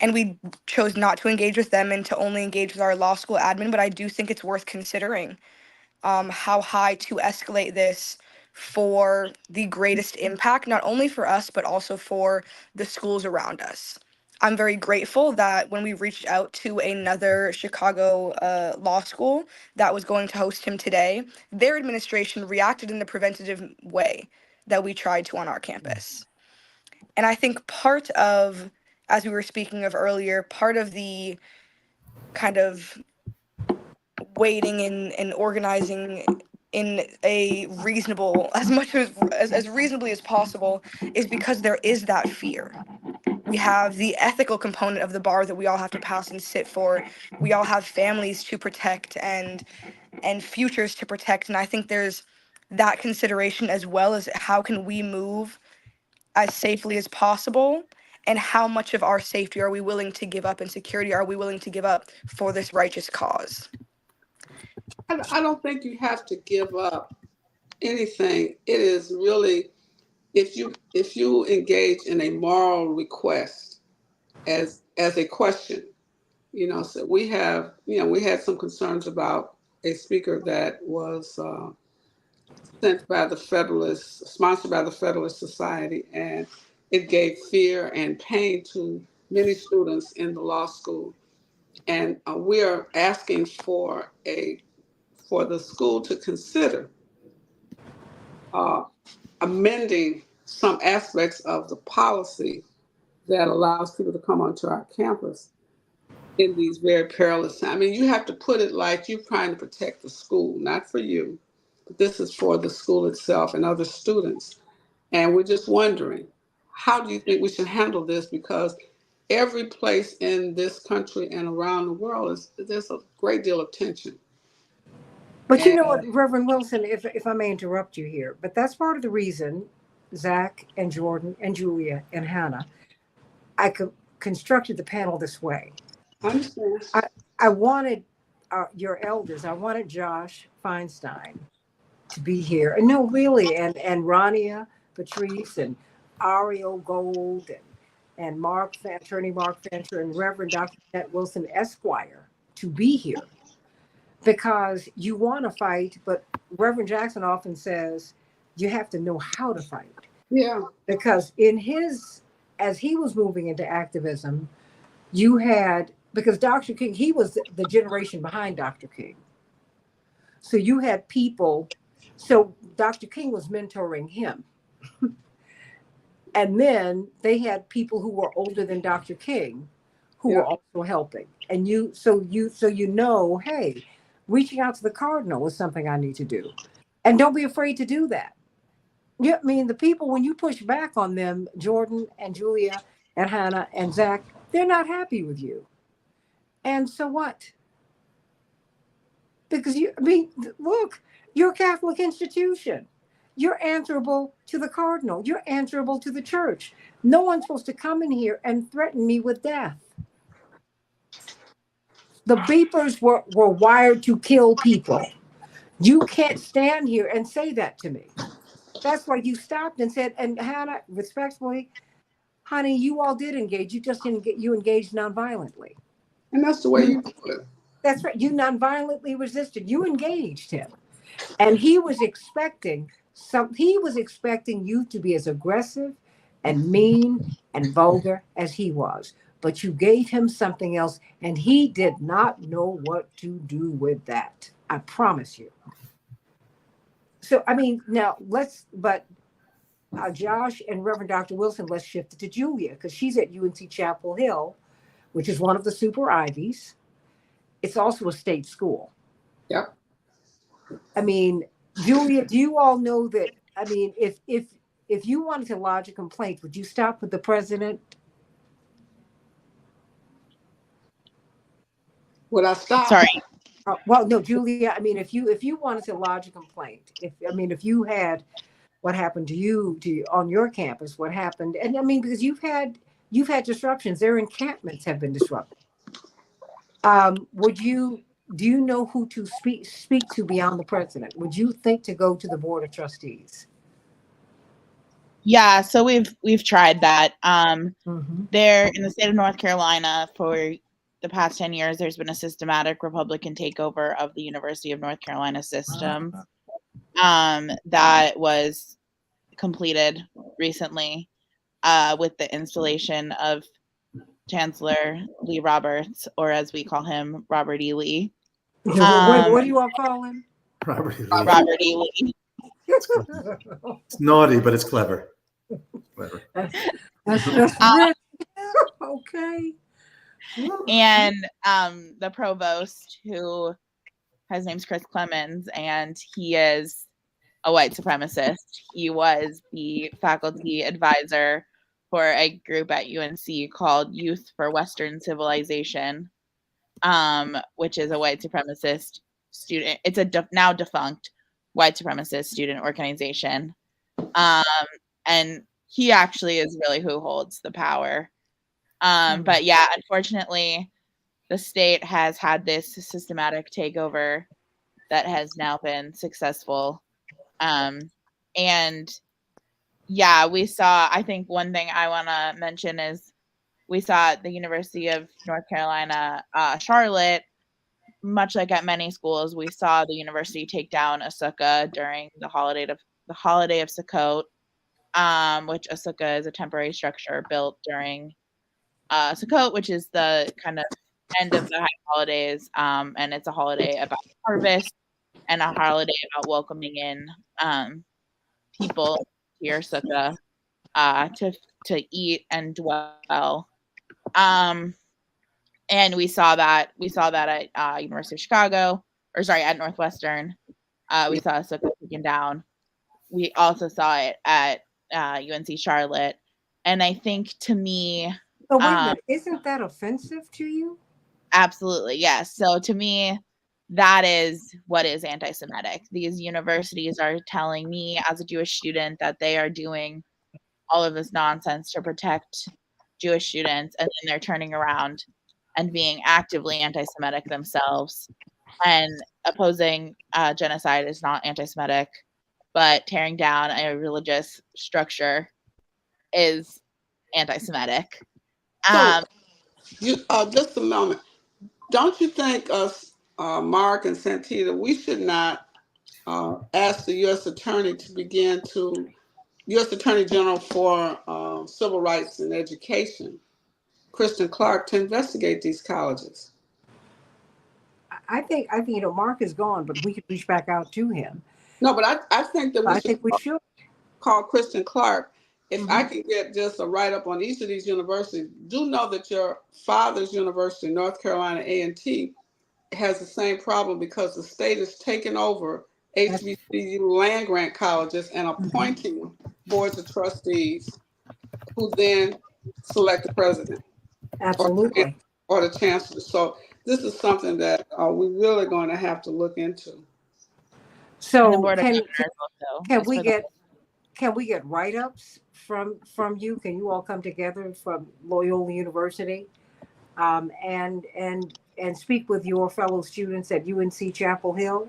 And we chose not to engage with them and to only engage with our law school admin, but I do think it's worth considering how high to escalate this for the greatest impact, not only for us, but also for the schools around us. I'm very grateful that when we reached out to another Chicago law school that was going to host him today, their administration reacted in the preventative way that we tried to on our campus. And I think part of, as we were speaking of earlier, part of the kind of waiting and organizing in a reasonable, as much as reasonably as possible, is because there is that fear. We have the ethical component of the bar that we all have to pass and sit for. We all have families to protect and futures to protect. And I think there's that consideration, as well as how can we move as safely as possible, and how much of our safety are we willing to give up and security are we willing to give up for this righteous cause. I don't think you have to give up anything. It is really, if you engage in a moral request as a question, so we had some concerns about a speaker that was sponsored by the Federalist Society, and it gave fear and pain to many students in the law school. And we are asking for the school to consider amending some aspects of the policy that allows people to come onto our campus in these very perilous times. I mean, you have to put it like you're trying to protect the school, not for you, but this is for the school itself and other students. And we're just wondering, how do you think we should handle this? Because every place in this country and around the world there's a great deal of tension. But you know what, Reverend Wilson, if I may interrupt you here, but that's part of the reason, Zach and Jordan and Julia and Hannah, I constructed the panel this way. I understand. I wanted your elders, I wanted Josh Feinstein to be here. And no, really, and Rania, Patrice, and Ariel Gold, and Attorney Mark Fancher, and Reverend Dr. Nett Wilson Esquire to be here. Because you want to fight, but Reverend Jackson often says you have to know how to fight. Yeah. Because as he was moving into activism, because Dr. King, he was the generation behind Dr. King. So you had people, so Dr. King was mentoring him. And then they had people who were older than Dr. King who were also helping. And hey, reaching out to the cardinal is something I need to do. And don't be afraid to do that. Yeah, I mean, the people, when you push back on them, Jordan and Julia and Hannah and Zach, they're not happy with you. And so what? Because look, you're a Catholic institution. You're answerable to the cardinal. You're answerable to the church. No one's supposed to come in here and threaten me with death. The beepers were wired to kill people. You can't stand here and say that to me. That's why you stopped and said, and Hannah, respectfully, honey, you all did engage. You just didn't you engaged nonviolently. And that's the way you do it. That's right. You nonviolently resisted. You engaged him. And he was expecting you to be as aggressive and mean and vulgar as he was. But you gave him something else, and he did not know what to do with that. I promise you. So, I mean, now Josh and Reverend Dr. Wilson, let's shift it to Julia, because she's at UNC Chapel Hill, which is one of the super Ivies. It's also a state school. Yep. I mean, Julia, do you all know that? I mean, if you wanted to lodge a complaint, would you stop with the president? Would I stop? Sorry. Well, no, Julia. I mean, if you wanted to lodge a complaint, if you had what happened to you on your campus, what happened. And I mean, because you've had disruptions, their encampments have been disrupted. Do you know who to speak to beyond the president? Would you think to go to the board of trustees? Yeah, so we've tried that. Mm-hmm. There in the state of North Carolina for the past 10 years, there's been a systematic Republican takeover of the University of North Carolina system. That was completed recently with the installation of Chancellor Lee Roberts, or as we call him, Robert E. Lee. What do you all call him? Robert E. Lee. Robert E. Lee. It's naughty, but it's clever. Clever. That's rich. Okay. And the provost, who his name's Chris Clemens, and he is a white supremacist. He was the faculty advisor for a group at UNC called Youth for Western Civilization, which is a white supremacist student. It's a now defunct white supremacist student organization. And he actually is really who holds the power. But yeah, unfortunately, the state has had this systematic takeover that has now been successful. And yeah, we saw, I think one thing I want to mention is we saw at the University of North Carolina, Charlotte, much like at many schools, we saw the university take down a sukkah during the holiday of Sukkot, which a sukkah is a temporary structure built during Sukkot, which is the kind of end of the high holidays, and it's a holiday about harvest and a holiday about welcoming in people to your sukkah to eat and dwell. And we saw that at University of Chicago, at Northwestern. We saw a sukkah taken down. We also saw it at UNC Charlotte, and I think to me, Oh, wait a minute. Isn't that offensive to you? Absolutely, yes. So to me, that is what is anti-Semitic. These universities are telling me as a Jewish student that they are doing all of this nonsense to protect Jewish students, and then they're turning around and being actively anti-Semitic themselves. And opposing genocide is not anti-Semitic, but tearing down a religious structure is anti-Semitic. So, just a moment. Don't you think us, Mark and Santita, we should not ask the U.S. Attorney U.S. Attorney General for Civil Rights and Education, Kristen Clark, to investigate these colleges? I think Mark is gone, but we could reach back out to him. No, but I think that we should call Kristen Clark. If I can get just a write-up on each of these universities, do know that your father's university, North Carolina A&T, has the same problem because the state is taking over HBCU land-grant colleges and appointing boards of trustees who then select the president. Absolutely. Or the chancellor. So this is something that we're really going to have to look into. So can we get write-ups from you? Can you all come together from Loyola University and speak with your fellow students at UNC Chapel Hill?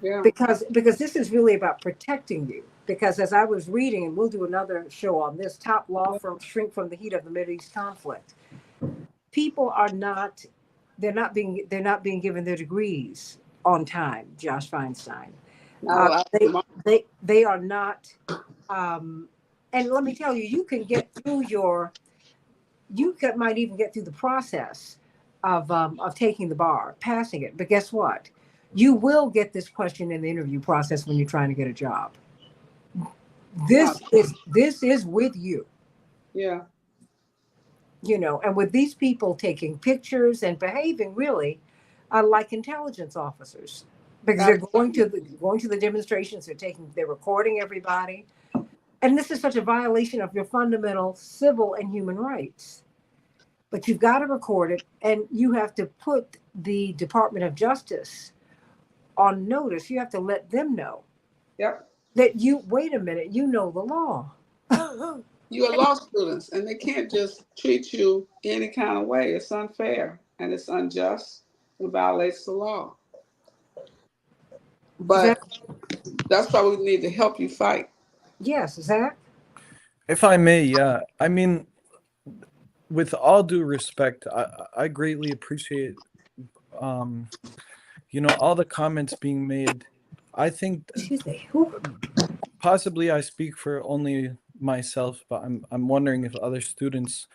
Yeah. Because this is really about protecting you. Because as I was reading, and we'll do another show on this, top law firms shrink from the heat of the Mideast conflict. People are not being given their degrees on time, Josh Feinstein. They are not, and let me tell you, you can get through might even get through the process of taking the bar, passing it. But guess what? You will get this question in the interview process when you're trying to get a job. This is with you. Yeah. And with these people taking pictures and behaving really like intelligence officers, because they're going to the demonstrations, they're recording everybody, and this is such a violation of your fundamental civil and human rights. But you've got to record it, and you have to put the Department of Justice on notice. You have to let them know. Yep. that you wait a minute, you know the law. You're law students, and they can't just treat you any kind of way. It's unfair and it's unjust. It violates the law. But Zach, that's why we need to help you fight. yes, Zach. If I may, yeah. I mean, with all due respect, I greatly appreciate um, all the comments being made. I think Excuse me. Who? possibly I speak for only myself, but I'm wondering if other students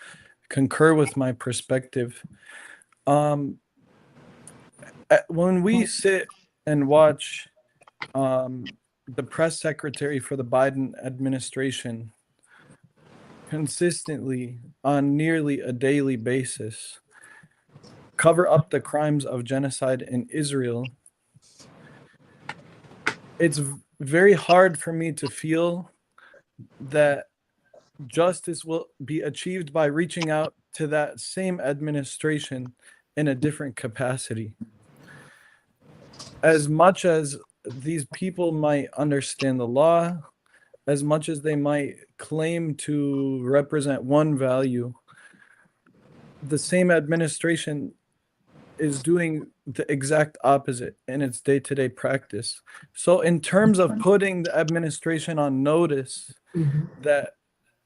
concur with my perspective. Um, when we sit and watch the press secretary for the Biden administration consistently on nearly a daily basis cover up the crimes of genocide in Israel, it's very hard for me to feel that justice will be achieved by reaching out to that same administration in a different capacity. As much as these people might understand the law, as much as they might claim to represent one value, the same administration is doing the exact opposite in its day-to-day practice. So in terms of putting the administration on notice that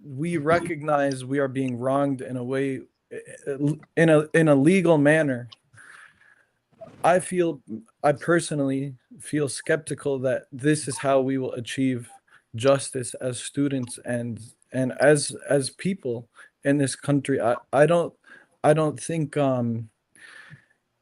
we recognize we are being wronged in a way, in a legal manner, I personally feel skeptical that this is how we will achieve justice as students and as people in this country. I don't think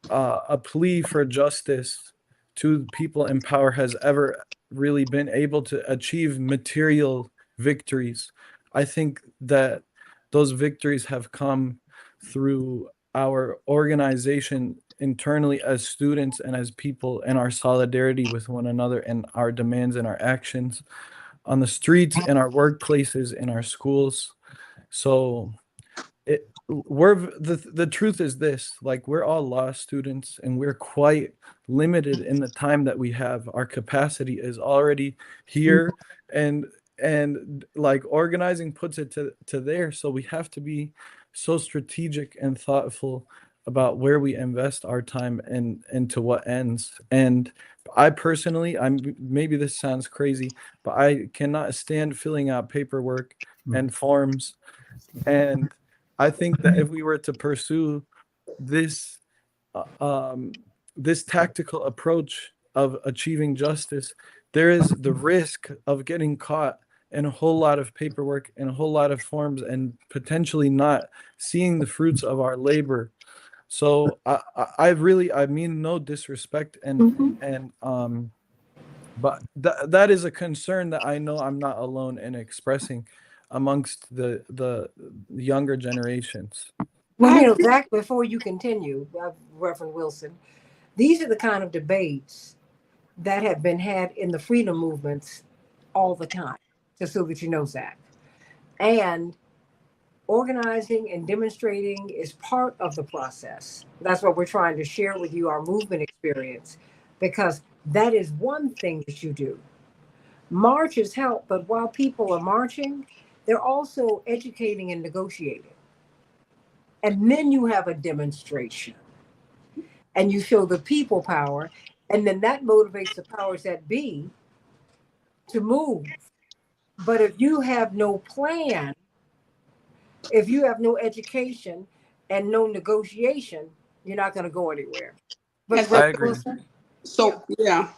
a plea for justice to people in power has ever really been able to achieve material victories. I think that those victories have come through our organization internally as students and as people, and our solidarity with one another, and our demands and our actions on the streets, in our workplaces, in our schools. So the truth is this: like, we're all law students and we're quite limited in the time that we have. Our capacity is already here, and like organizing puts it to there. So we have to be so strategic and thoughtful about where we invest our time and to what ends. And I personally, maybe this sounds crazy, but I cannot stand filling out paperwork and forms. And I think that if we were to pursue this this tactical approach of achieving justice, there is the risk of getting caught in a whole lot of paperwork and a whole lot of forms, and potentially not seeing the fruits of our labor. So I mean no disrespect, but that is a concern that I know I'm not alone in expressing amongst the younger generations. Well, Zach, before you continue, Reverend Wilson, these are the kind of debates that have been had in the freedom movements all the time, just so that you know, Zach. And organizing and demonstrating is part of the process. That's what we're trying to share with you, our movement experience, because that is one thing that you do. Marches help, but while people are marching, they're also educating and negotiating. And then you have a demonstration and you show the people power, and then that motivates the powers that be to move. But if you have no plan, if you have no education and no negotiation, you're not going to go anywhere. But I agree. So, yeah,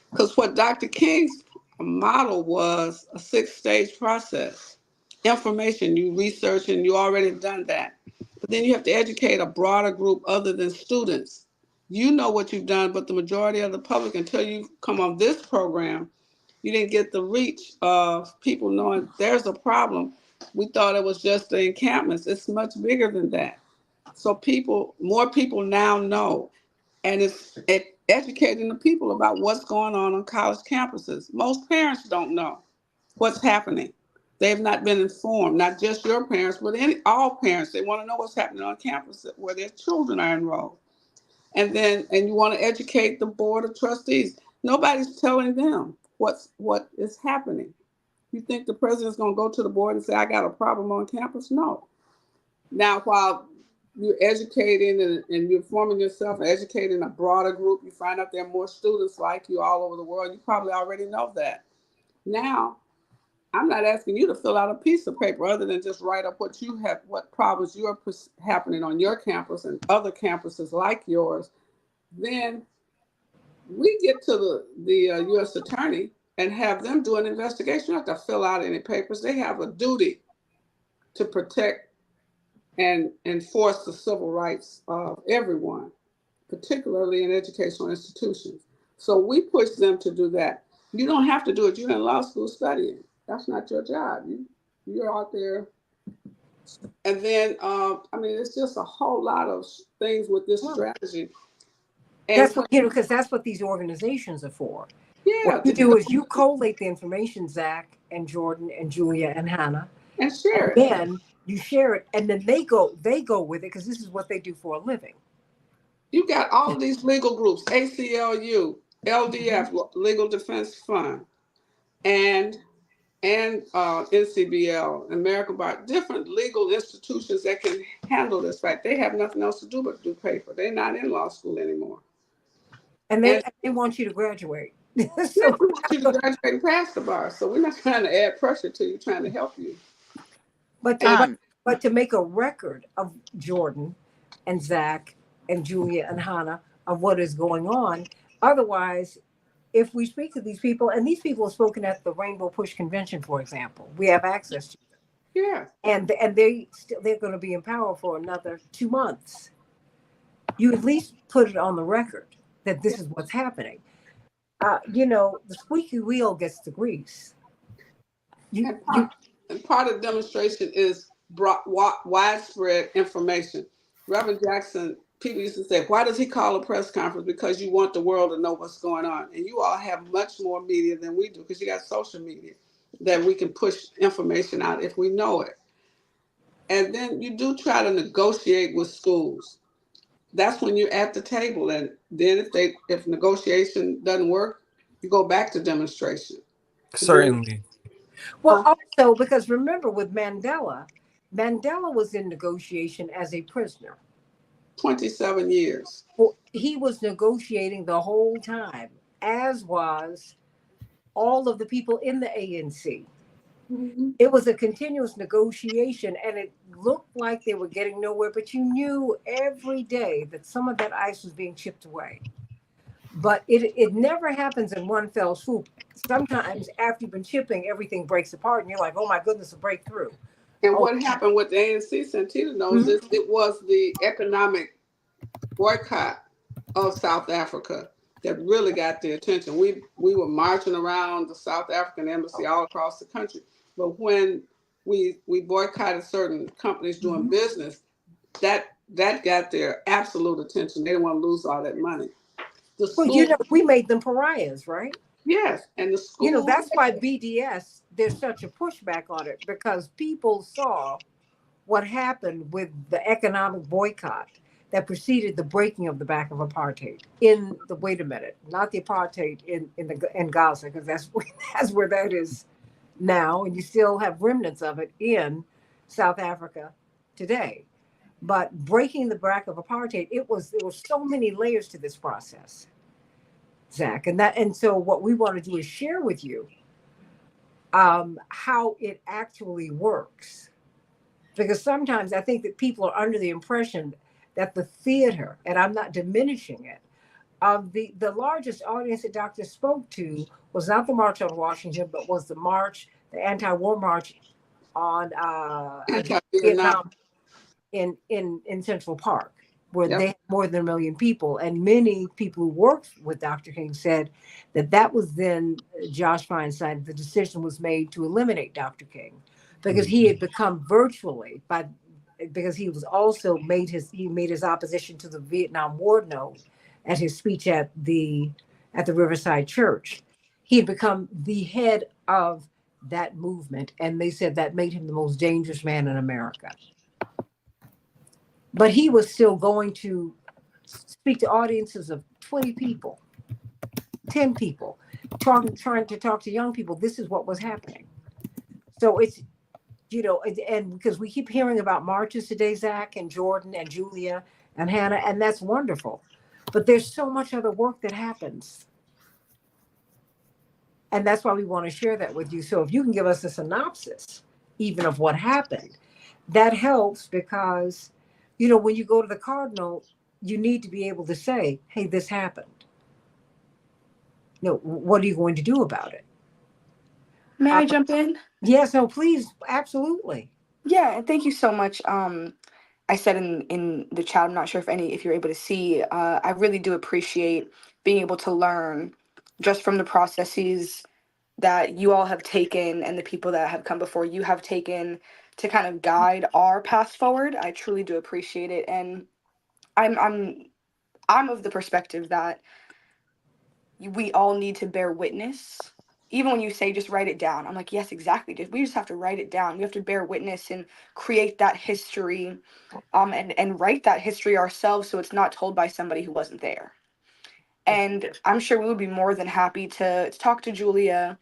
because what Dr. King's model was a 6-stage process. Information, you research, and you already done that. But then you have to educate a broader group other than students. You know what you've done, but the majority of the public, until you come on this program, you didn't get the reach of people knowing there's a problem. We thought it was just the encampments. It's much bigger than that. So more people now know, and it's educating the people about what's going on college campuses. Most parents don't know what's happening. They have not been informed, not just your parents, but all parents. They want to know what's happening on campus where their children are enrolled. And you want to educate the board of trustees. Nobody's telling them what is happening. You think the president's going to go to the board and say, I got a problem on campus? No. Now, while you're educating and you're forming yourself and educating a broader group, you find out there are more students like you all over the world. You probably already know that. Now, I'm not asking you to fill out a piece of paper other than just write up what you have, what problems you're happening on your campus and other campuses like yours. Then we get to the U.S. attorney and have them do an investigation. You don't have to fill out any papers. They have a duty to protect and enforce the civil rights of everyone, particularly in educational institutions. So we push them to do that. You don't have to do it. You're in law school studying. That's not your job. You're out there. And then, it's just a whole lot of things with this strategy. And that's what, because that's what these organizations are for. Yeah. What you do is you collate the information, Zach and Jordan and Julia and Hannah, and share it. Then you share it, and then they go with it because this is what they do for a living. You got all these legal groups: ACLU, LDF, Legal Defense Fund, and NCBL, American Bar, different legal institutions that can handle this. Right? They have nothing else to do but do paper. They're not in law school anymore. And they want you to graduate. So we want you to graduate and pass the bar. So we're not trying to add pressure to you, trying to help you. But to make a record of Jordan and Zach and Julia and Hannah of what is going on. Otherwise, if we speak to these people, and these people have spoken at the Rainbow Push Convention, for example, we have access to them. Yeah. And they're going to be in power for another 2 months. You at least put it on the record that this is what's happening. The squeaky wheel gets the grease. And part of the demonstration is widespread information. Reverend Jackson, people used to say, why does he call a press conference? Because you want the world to know what's going on. And you all have much more media than we do because you got social media that we can push information out if we know it. And then you do try to negotiate with schools. That's when you're at the table. And then if negotiation doesn't work, you go back to demonstration. Certainly. Well, also, because remember with Mandela was in negotiation as a prisoner. 27 years. Well, he was negotiating the whole time, as was all of the people in the ANC. Mm-hmm. It was a continuous negotiation, and it looked like they were getting nowhere, but you knew every day that some of that ice was being chipped away. But it never happens in one fell swoop. Sometimes after you've been chipping, everything breaks apart, and you're like, oh my goodness, a breakthrough. And what happened with the ANC, Santita knows, is it was the economic boycott of South Africa that really got the attention. We were marching around the South African embassy all across the country. But when we boycotted certain companies doing business, that got their absolute attention. They didn't want to lose all that money. Well, we made them pariahs, right? Yes, and the school. That's why BDS, there's such a pushback on it, because people saw what happened with the economic boycott that preceded the breaking of the back of apartheid. Wait a minute, not the apartheid in Gaza, because that's where that is now, and you still have remnants of it in South Africa today. But breaking the back of apartheid, there were so many layers to this process, Zach, and so what we want to do is share with you how it actually works, because sometimes I think that people are under the impression that the theater, and I'm not diminishing it, of the largest audience that Dr. spoke to was not the March on Washington, but was the anti-war march on Vietnam in Central Park, where they had more than 1 million people. And many people who worked with Dr. King said that was then Josh Feinstein, the decision was made to eliminate Dr. King because he had become virtually, because he was also made his opposition to the Vietnam War known at his speech at the Riverside Church. He had become the head of that movement, and they said that made him the most dangerous man in America. But he was still going to speak to audiences of 20 people, 10 people. trying to talk to young people, this is what was happening. So it's, and because we keep hearing about marches today, Zach and Jordan and Julia and Hannah, and that's wonderful. But there's so much other work that happens. And that's why we want to share that with you. So if you can give us a synopsis, even of what happened, that helps, because, when you go to the Cardinal, you need to be able to say, hey, this happened. What are you going to do about it? May I jump in? Yes, no, please. Absolutely. Yeah, and thank you so much. I said in the chat, I'm not sure if you're able to see, I really do appreciate being able to learn just from the processes that you all have taken and the people that have come before you have taken to kind of guide our path forward. I truly do appreciate it. And I'm of the perspective that we all need to bear witness. Even when you say just write it down, I'm like, yes, exactly. We just have to write it down. We have to bear witness and create that history, and write that history ourselves, so it's not told by somebody who wasn't there. And I'm sure we would be more than happy to talk to Julia,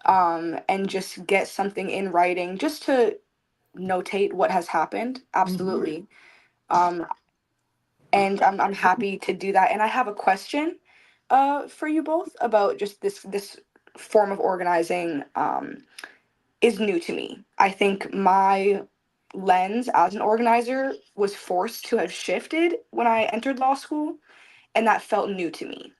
and just get something in writing, just to notate what has happened. Absolutely. And I'm happy to do that. And I have a question for you both about just this form of organizing is new to me. I think my lens as an organizer was forced to have shifted when I entered law school, and that felt new to me.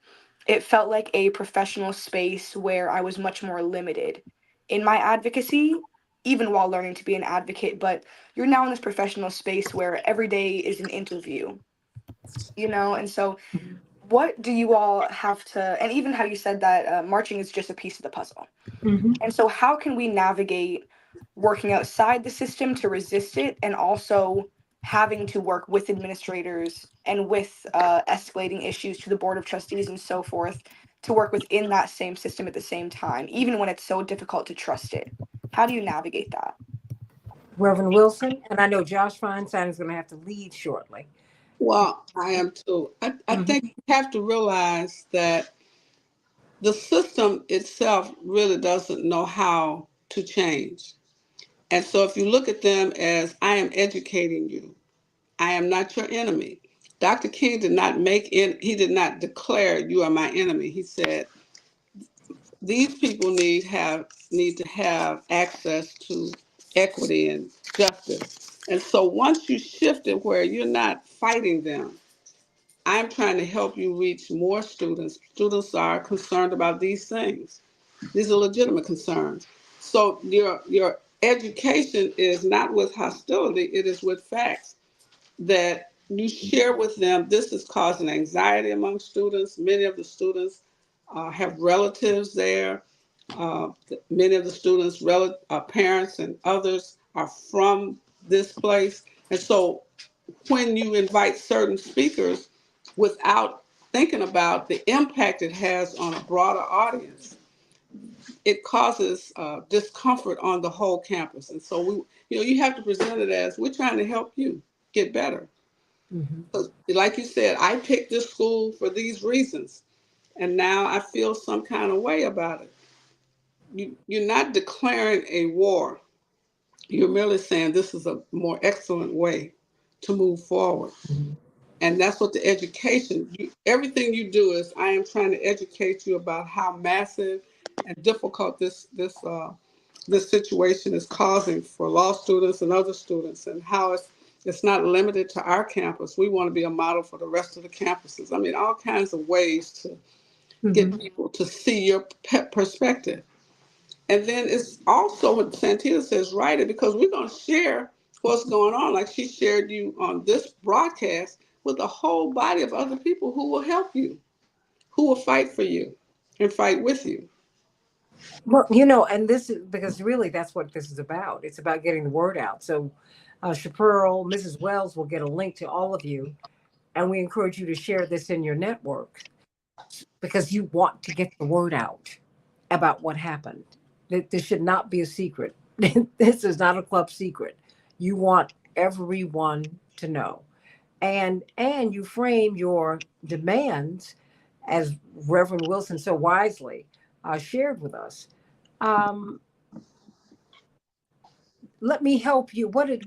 It felt like a professional space where I was much more limited in my advocacy, even while learning to be an advocate. But you're now in this professional space where every day is an interview, and so what do you all have to, and even how you said that marching is just a piece of the puzzle. And so how can we navigate working outside the system to resist it, and also having to work with administrators and with escalating issues to the board of trustees and so forth, to work within that same system at the same time, even when it's so difficult to trust it? How do you navigate that? Reverend Wilson, and I know Josh Feinstein is going to have to leave shortly. Well, I am too. I think you have to realize that the system itself really doesn't know how to change. And so if you look at them as, I am educating you, I am not your enemy. Dr. King did not he did not declare you are my enemy. He said, these people need to have access to equity and justice. And so once you shift it where you're not fighting them, I'm trying to help you reach more students. Students are concerned about these things. These are legitimate concerns. So your education is not with hostility, it is with facts that you share with them. This is causing anxiety among students. Many of the students have relatives there. Many of the students' parents and others are from this place. And so when you invite certain speakers without thinking about the impact it has on a broader audience, it causes discomfort on the whole campus. And so you have to present it as, we're trying to help you get better. Because like you said, I picked this school for these reasons, and now I feel some kind of way about it. You're not declaring a war. You're merely saying this is a more excellent way to move forward. And that's what the education, everything you do is, I am trying to educate you about how massive and difficult this situation is causing for law students and other students, and how it's not limited to our campus. We want to be a model for the rest of the campuses. I mean, all kinds of ways to get people to see your perspective. And then it's also what Santita says, write it, because we're going to share what's going on. Like she shared you on this broadcast with a whole body of other people who will help you, who will fight for you and fight with you. Well, and this is because really that's what this is about. It's about getting the word out. So Chaparral, Mrs. Wells will get a link to all of you. And we encourage you to share this in your network, because you want to get the word out about what happened. This should not be a secret. This is not a club secret. You want everyone to know. And you frame your demands, as Reverend Wilson so wisely shared with us. Um, Let me help you. What did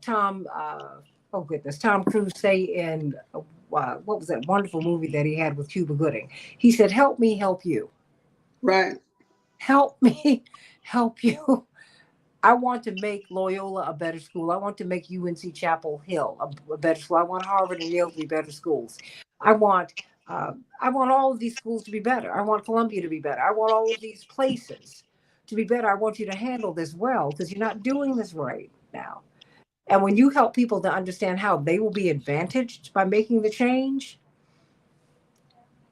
Tom? Oh goodness, Tom Cruise say in what was that wonderful movie that he had with Cuba Gooding? He said, "Help me, help you. Right. Help me, help you." I want to make Loyola a better school. I want to make UNC Chapel Hill a better school. I want Harvard and Yale to be better schools. I want uh, I want all of these schools to be better. I want Columbia to be better. I want all of these places to be better. I want you to handle this well because you're not doing this right now. And when you help people to understand how they will be advantaged by making the change,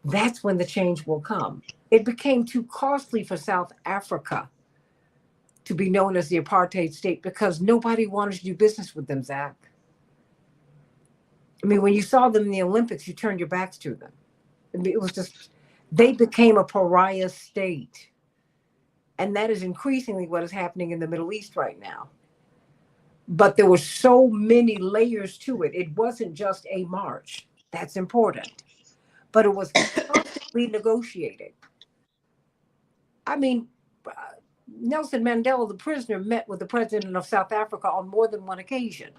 that's when the change will come. It became too costly for South Africa to be known as the apartheid state because nobody wanted to do business with them, Zach. I mean, when you saw them in the Olympics, you turned your backs to them. I mean, it was just, they became a pariah state. And that is increasingly what is happening in the Middle East right now. But there were so many layers to it. It wasn't just a march. That's important. But it was constantly negotiated. I mean, Nelson Mandela, the prisoner, met with the president of South Africa on more than one occasion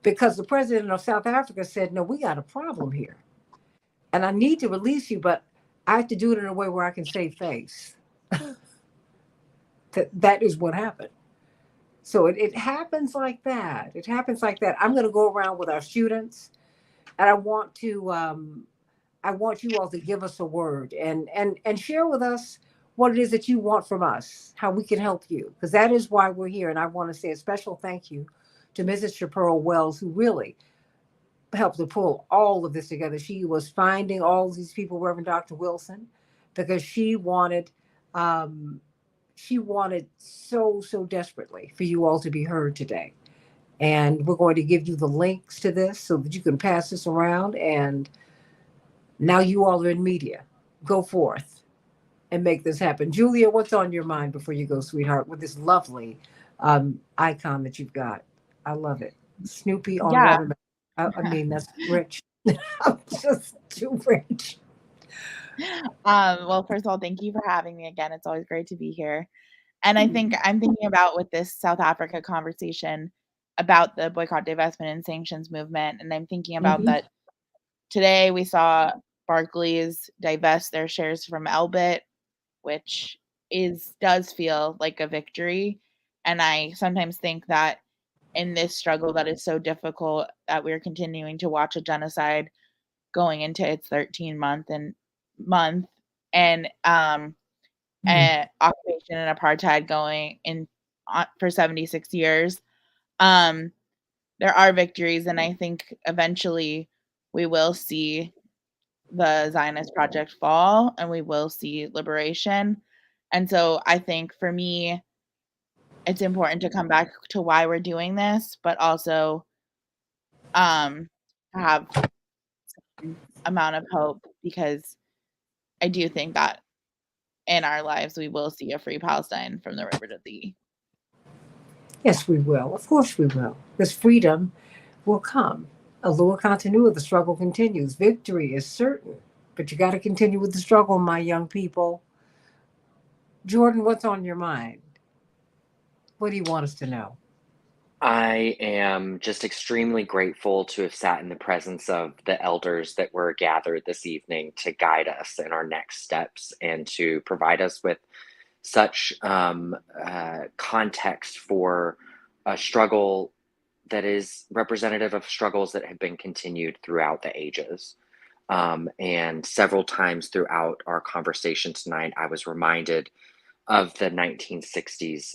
because the president of South Africa said, no, we got a problem here. And I need to release you, but I have to do it in a way where I can save face. That is what happened. So it happens like that. It happens like that. I'm going to go around with our students, and I want you all to give us a word and share with us what it is that you want from us, how we can help you, because that is why we're here. And I want to say a special thank you to Mrs. Shapiro Wells, who really helped to pull all of this together. She was finding all these people, Reverend Dr. Wilson, because she wanted so desperately for you all to be heard today. And we're going to give you the links to this so that you can pass this around. And now you all are in media. Go forth and make this happen. Julia, what's on your mind before you go, sweetheart, with this lovely icon that you've got? I love it. Snoopy on Yeah. watermelon. I mean, that's rich. I'm just too rich. Well, first of all, thank you for having me again. It's always great to be here. And I think I'm thinking about with this South Africa conversation about the boycott, divestment, and sanctions movement. And I'm thinking about that today we saw Barclays divest their shares from Elbit, which does feel like a victory. And I sometimes think that in this struggle that is so difficult that we're continuing to watch a genocide going into its 13th month and occupation and apartheid going in for 76 years. There are victories, and I think eventually we will see the Zionist project fall and we will see liberation. And so I think for me, it's important to come back to why we're doing this, but also have some amount of hope, because I do think that in our lives we will see a free Palestine from the river to the. Yes, we will. Of course we will. This freedom will come. A lower continuity, the struggle continues. Victory is certain, but you got to continue with the struggle, my young people. Jordan, what's on your mind? What do you want us to know? I am just extremely grateful to have sat in the presence of the elders that were gathered this evening to guide us in our next steps and to provide us with such context for a struggle that is representative of struggles that have been continued throughout the ages. And several times throughout our conversation tonight, I was reminded of the 1960s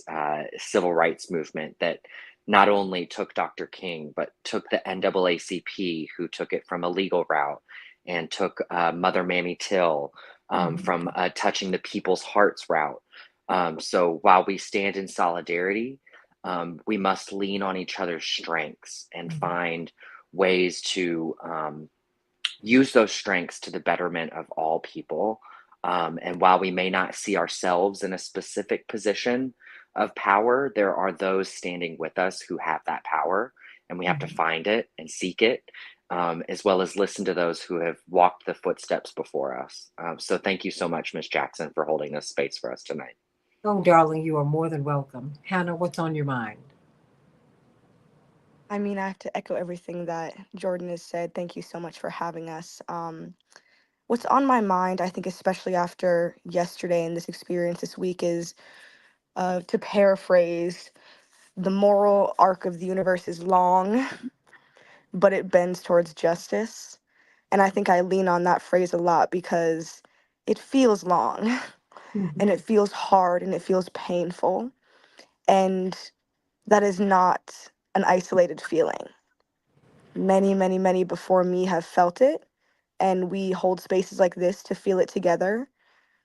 civil rights movement that not only took Dr. King, but took the NAACP, who took it from a legal route, and took Mother Mamie Till from touching the people's hearts route. So while we stand in solidarity, we must lean on each other's strengths and find ways to use those strengths to the betterment of all people. And while we may not see ourselves in a specific position of power, there are those standing with us who have that power, and we have to find it and seek it. as well as listen to those who have walked the footsteps before us. So thank you so much, Ms. Jackson, for holding this space for us tonight. Oh, darling, you are more than welcome. Hannah, what's on your mind? I mean, I have to echo everything that Jordan has said. Thank you so much for having us. What's on my mind, I think, especially after yesterday and this experience this week, is to paraphrase, the moral arc of the universe is long, but it bends towards justice. And I think I lean on that phrase a lot because it feels long and it feels hard and it feels painful. And that is not an isolated feeling. Many, many, many before me have felt it, and we hold spaces like this to feel it together.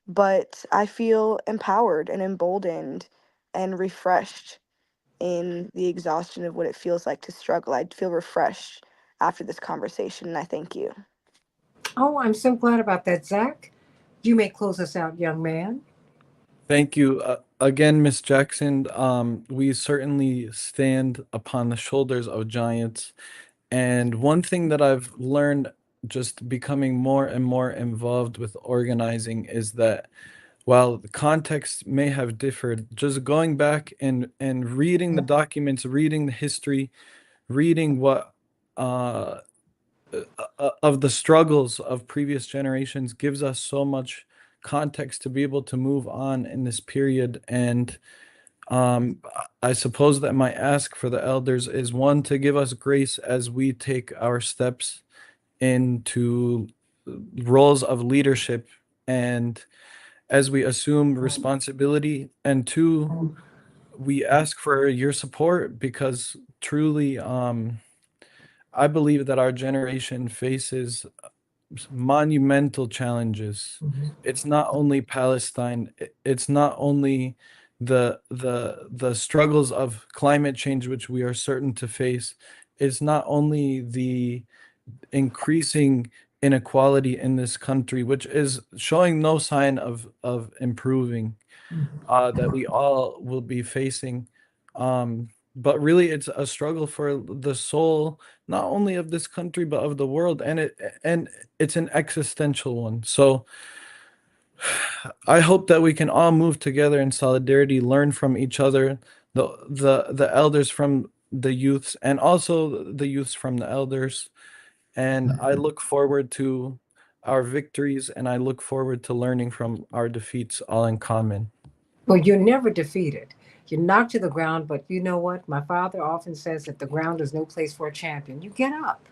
But I feel empowered and emboldened and refreshed in the exhaustion of what it feels like to struggle. I feel refreshed after this conversation, and I thank you. Oh, I'm so glad about that, Zach. You may close us out, young man. Thank you. Again, Miss Jackson, we certainly stand upon the shoulders of giants. And one thing that I've learned just becoming more and more involved with organizing is that while the context may have differed, just going back and reading the documents, reading the history, reading what of the struggles of previous generations gives us so much context to be able to move on in this period. And I suppose that my ask for the elders is, one, to give us grace as we take our steps into roles of leadership and as we assume responsibility, and two, we ask for your support because truly, I believe that our generation faces monumental challenges. It's not only Palestine, it's not only the struggles of climate change which we are certain to face. It's not only the increasing inequality in this country, which is showing no sign of improving, that we all will be facing. But really, it's a struggle for the soul, not only of this country but of the world, and it's an existential one. So I hope that we can all move together in solidarity, learn from each other, the elders from the youths, and also the youths from the elders. And I look forward to our victories, and I look forward to learning from our defeats all in common. Well, you're never defeated. You're knocked to the ground, but you know what? My father often says that the ground is no place for a champion. You get up.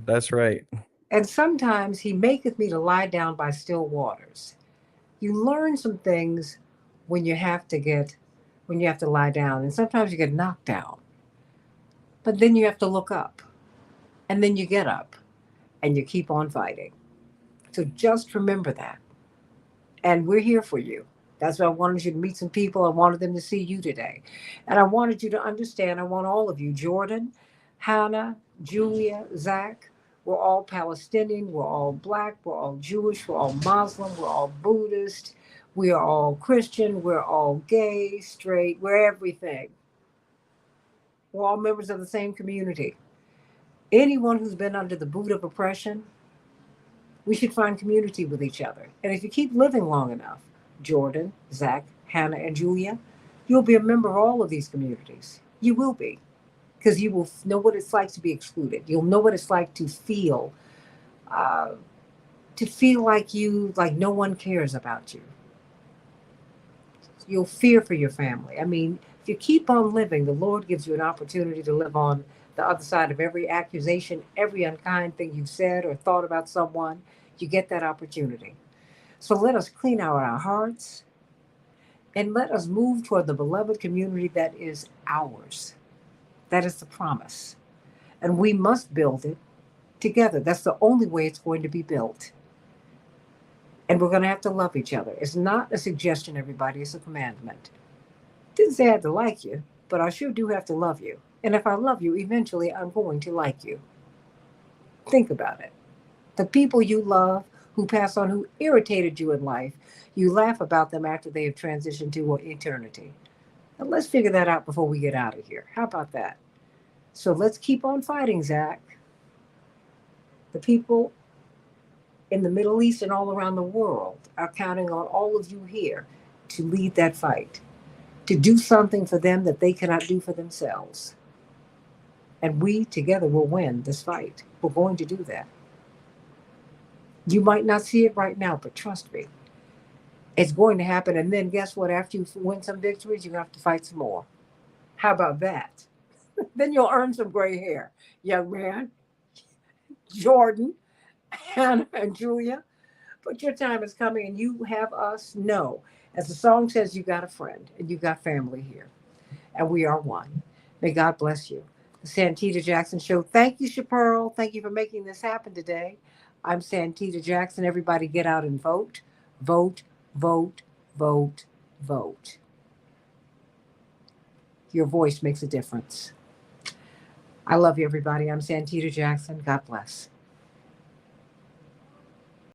That's right. And sometimes he maketh me to lie down by still waters. You learn some things when when you have to lie down. And sometimes you get knocked down. But then you have to look up. And then you get up and you keep on fighting. So just remember that. And we're here for you. That's why I wanted you to meet some people. I wanted them to see you today. And I wanted you to understand, I want all of you, Jordan, Hannah, Julia, Zach, we're all Palestinian, we're all Black, we're all Jewish, we're all Muslim, we're all Buddhist, we are all Christian, we're all gay, straight, we're everything. We're all members of the same community. Anyone who's been under the boot of oppression, we should find community with each other. And if you keep living long enough, Jordan, Zach, Hannah, and Julia, you'll be a member of all of these communities. You will be, because you will know what it's like to be excluded. You'll know what it's like uh, to feel like no one cares about you. You'll fear for your family. I mean, if you keep on living, the Lord gives you an opportunity to live on the other side of every accusation, every unkind thing you've said or thought about someone. You get that opportunity. So let us clean out our hearts and let us move toward the beloved community that is ours. That is the promise. And we must build it together. That's the only way it's going to be built. And we're going to have to love each other. It's not a suggestion, everybody, it's a commandment. Didn't say I had to like you, but I sure do have to love you. And if I love you, eventually I'm going to like you. Think about it. The people you love, who pass on, who irritated you in life, you laugh about them after they have transitioned to eternity. And let's figure that out before we get out of here. How about that? So let's keep on fighting, Zach. The people in the Middle East and all around the world are counting on all of you here to lead that fight, to do something for them that they cannot do for themselves. And we together will win this fight. We're going to do that. You might not see it right now, but trust me, it's going to happen. And then guess what? After you win some victories, you have to fight some more. How about that? Then you'll earn some gray hair, young man. Jordan, Hannah, and Julia, but your time is coming and you have us know. As the song says, you got a friend and you got family here, and we are one. May God bless you. The Santita Jackson Show. Thank you, Chaparral. Thank you for making this happen today. I'm Santita Jackson. Everybody get out and vote. Vote, vote, vote, vote. Your voice makes a difference. I love you, everybody. I'm Santita Jackson. God bless.